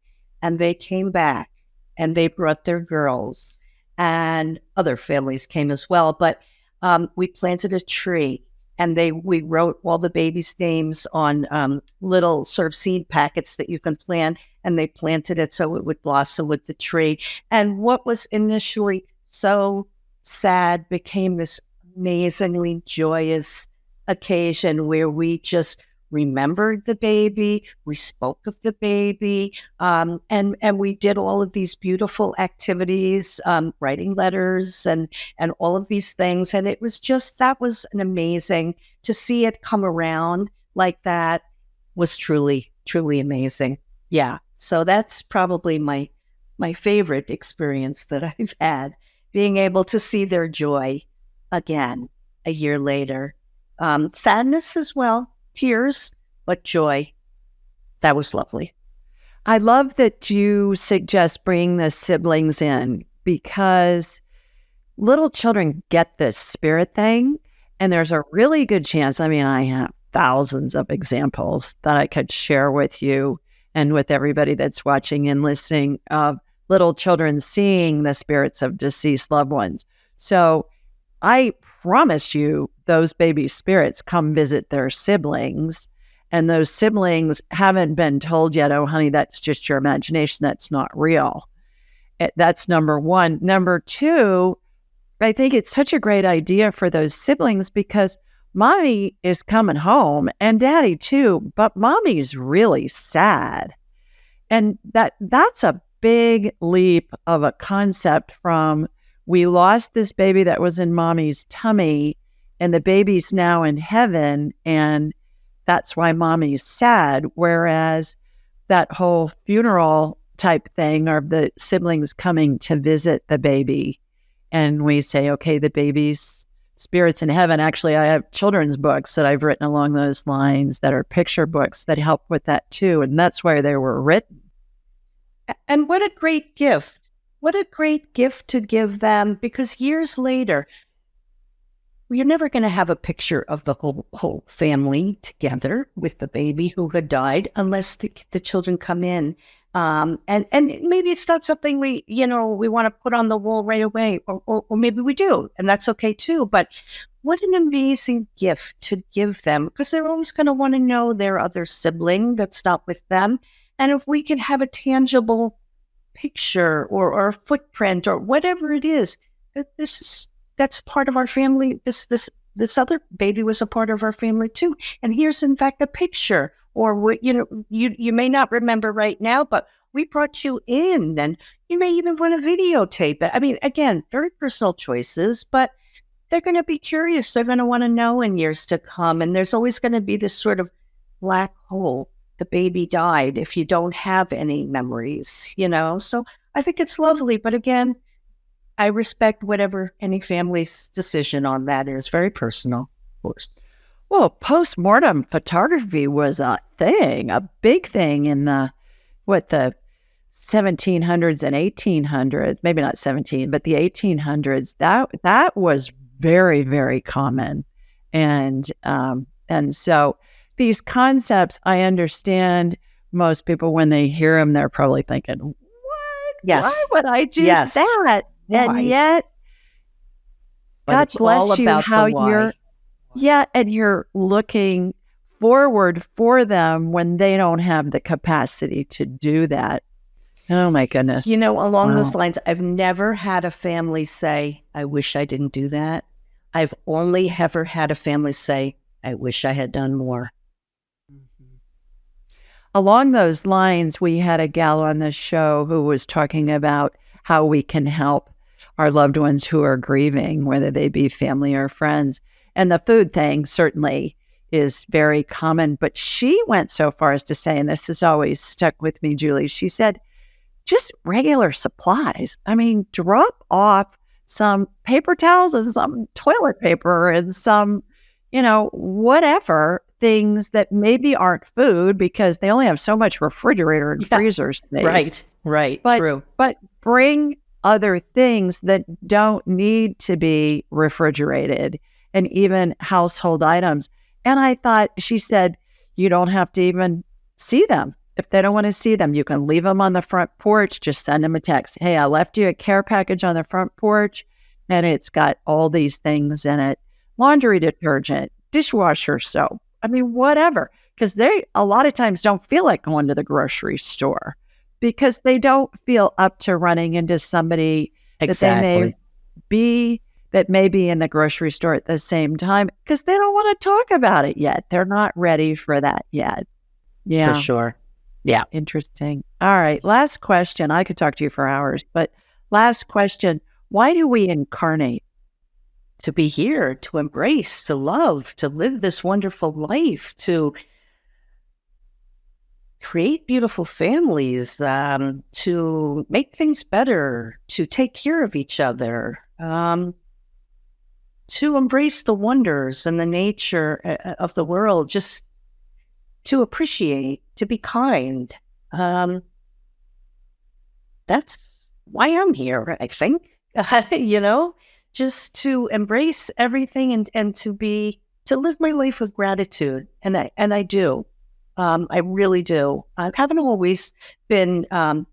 and they came back, and they brought their girls, and other families came as well. But we planted a tree, and we wrote all the babies' names on little sort of seed packets that you can plant, and they planted it so it would blossom with the tree. And what was initially so sad became this amazingly joyous occasion where we just remembered the baby, we spoke of the baby, and we did all of these beautiful activities, writing letters and all of these things. And it was just, that was an amazing, to see it come around like that was truly, truly amazing. Yeah. So that's probably my favorite experience that I've had, being able to see their joy again a year later. Sadness as well. Tears, but joy. That was lovely. I love that you suggest bringing the siblings in, because little children get this spirit thing, and there's a really good chance, I have thousands of examples that I could share with you and with everybody that's watching and listening, of little children seeing the spirits of deceased loved ones. So I promise you, those baby spirits come visit their siblings, and those siblings haven't been told yet, oh, honey, that's just your imagination. That's not real. That's number one. Number two, I think it's such a great idea for those siblings, because mommy is coming home and daddy too, but mommy's really sad. And that's a big leap of a concept from, we lost this baby that was in mommy's tummy, and the baby's now in heaven, and that's why mommy's sad. Whereas that whole funeral type thing, or the siblings coming to visit the baby, and we say, okay, the baby's spirit's in heaven. Actually, I have children's books that I've written along those lines that are picture books that help with that too, and that's where they were written. And what a great gift. What a great gift to give them, because years later, you're never going to have a picture of the whole family together with the baby who had died, unless the children come in. And maybe it's not something we want to put on the wall right away, or maybe we do, and that's okay too. But what an amazing gift to give them, because they're always going to want to know their other sibling that's not with them. And if we can have a tangible picture or a footprint or whatever it is, that's part of our family. This other baby was a part of our family too. And here's in fact a picture, or you may not remember right now, but we brought you in, and you may even want to videotape it. Again, very personal choices, but they're going to be curious. They're going to want to know in years to come. And there's always going to be this sort of black hole. The baby died if you don't have any memories, So I think it's lovely. But again, I respect whatever any family's decision on that is. Very personal, of course. Well, post-mortem photography was a thing, a big thing in the 1700s and 1800s, maybe not 17, but the 1800s. That was very, very common. And so these concepts, I understand most people, when they hear them, they're probably thinking, what? Yes. Why would I do Yes. that? Why? And yet, But God it's bless all you about how the why. and you're looking forward for them when they don't have the capacity to do that. Oh my goodness. You know, along Wow. those lines, I've never had a family say, I wish I didn't do that. I've only ever had a family say, I wish I had done more. Along those lines, we had a gal on the show who was talking about how we can help our loved ones who are grieving, whether they be family or friends. And the food thing certainly is very common. But she went so far as to say, and this has always stuck with me, Julie, she said, just regular supplies. I mean, drop off some paper towels and some toilet paper and some, whatever things that maybe aren't food because they only have so much refrigerator and freezer space. Right. True. But bring other things that don't need to be refrigerated and even household items. And I thought, she said, you don't have to even see them. If they don't want to see them, you can leave them on the front porch. Just send them a text. Hey, I left you a care package on the front porch and it's got all these things in it. Laundry detergent, dishwasher soap. I mean, whatever. Because they a lot of times don't feel like going to the grocery store because they don't feel up to running into somebody Exactly. that may be in the grocery store at the same time because they don't want to talk about it yet. They're not ready for that yet. Yeah. For sure. Yeah. Interesting. All right. Last question. I could talk to you for hours, but last question. Why do we incarnate? To be here, to embrace, to love, to live this wonderful life, to create beautiful families, to make things better, to take care of each other, to embrace the wonders and the nature of the world, just to appreciate, to be kind. That's why I'm here, I think, just to embrace everything and to live my life with gratitude. And I do. I really do. I haven't always been, and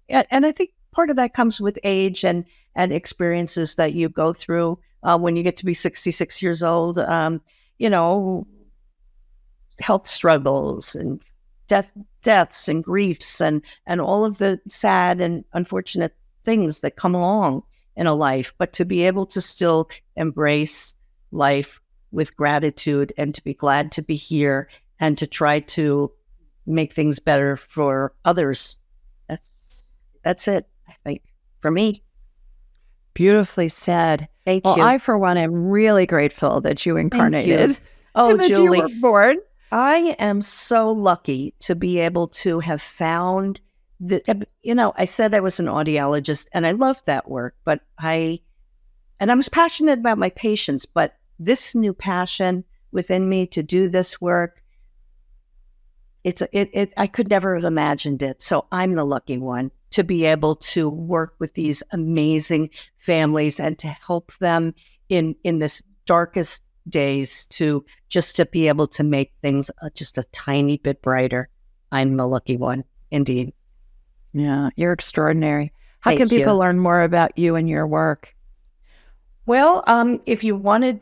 I think part of that comes with age and experiences that you go through when you get to be 66 years old. Health struggles and deaths and griefs and all of the sad and unfortunate things that come along in a life, but to be able to still embrace life with gratitude and to be glad to be here and to try to make things better for others. That's it, I think, for me. Beautifully said. Thank you. Well, I, for one, am really grateful that you incarnated. Thank you. Oh, and that Julie, you were born. I am so lucky to be able to have found I said I was an audiologist and I loved that work, but I was passionate about my patients, but this new passion within me to do this work, I could never have imagined it. So I'm the lucky one to be able to work with these amazing families and to help them in this darkest days to be able to make things just a tiny bit brighter. I'm the lucky one, indeed. Yeah, you're extraordinary. How can people learn more about you and your work? Well, if you wanted,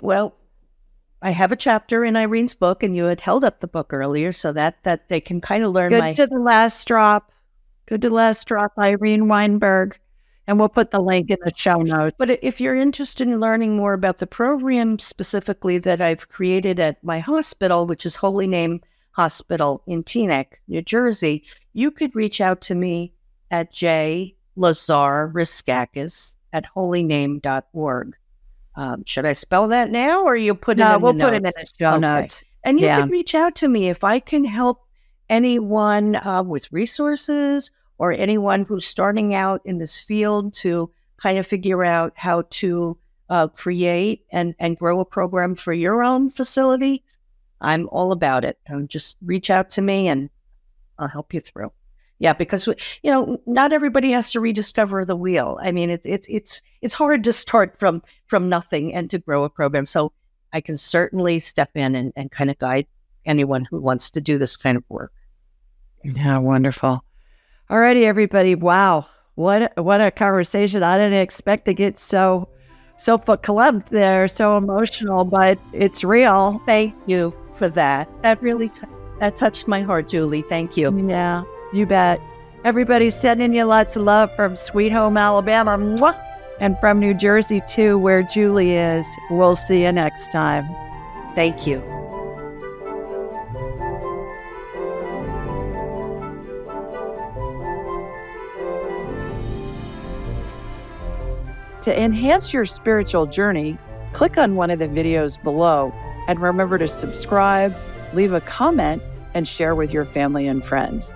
I have a chapter in Irene's book, and you had held up the book earlier, so that they can kind of learn. Good to the last drop, Irene Weinberg, and we'll put the link in the show notes. But if you're interested in learning more about the program specifically that I've created at my hospital, which is Holy Name Hospital in Teaneck, New Jersey, you could reach out to me at Lazar-Reskakis at holyname.org. Should I spell that now, or you put it in the notes? No, we'll put it in the show notes. And you can reach out to me if I can help anyone with resources or anyone who's starting out in this field to kind of figure out how to create and grow a program for your own facility, I'm all about it. Just reach out to me and I'll help you through. Yeah, because not everybody has to rediscover the wheel. I mean, it's hard to start from nothing and to grow a program. So I can certainly step in and kind of guide anyone who wants to do this kind of work. Yeah, wonderful. All righty, everybody. Wow, what a conversation! I didn't expect to get so verklempt there, so emotional, but it's real. Thank you for that. That really that touched my heart, Julie. Thank you. Yeah, you bet. Everybody's sending you lots of love from Sweet Home, Alabama. Mwah! And from New Jersey, too, where Julie is. We'll see you next time. Thank you. To enhance your spiritual journey, click on one of the videos below and remember to subscribe, leave a comment, and share with your family and friends.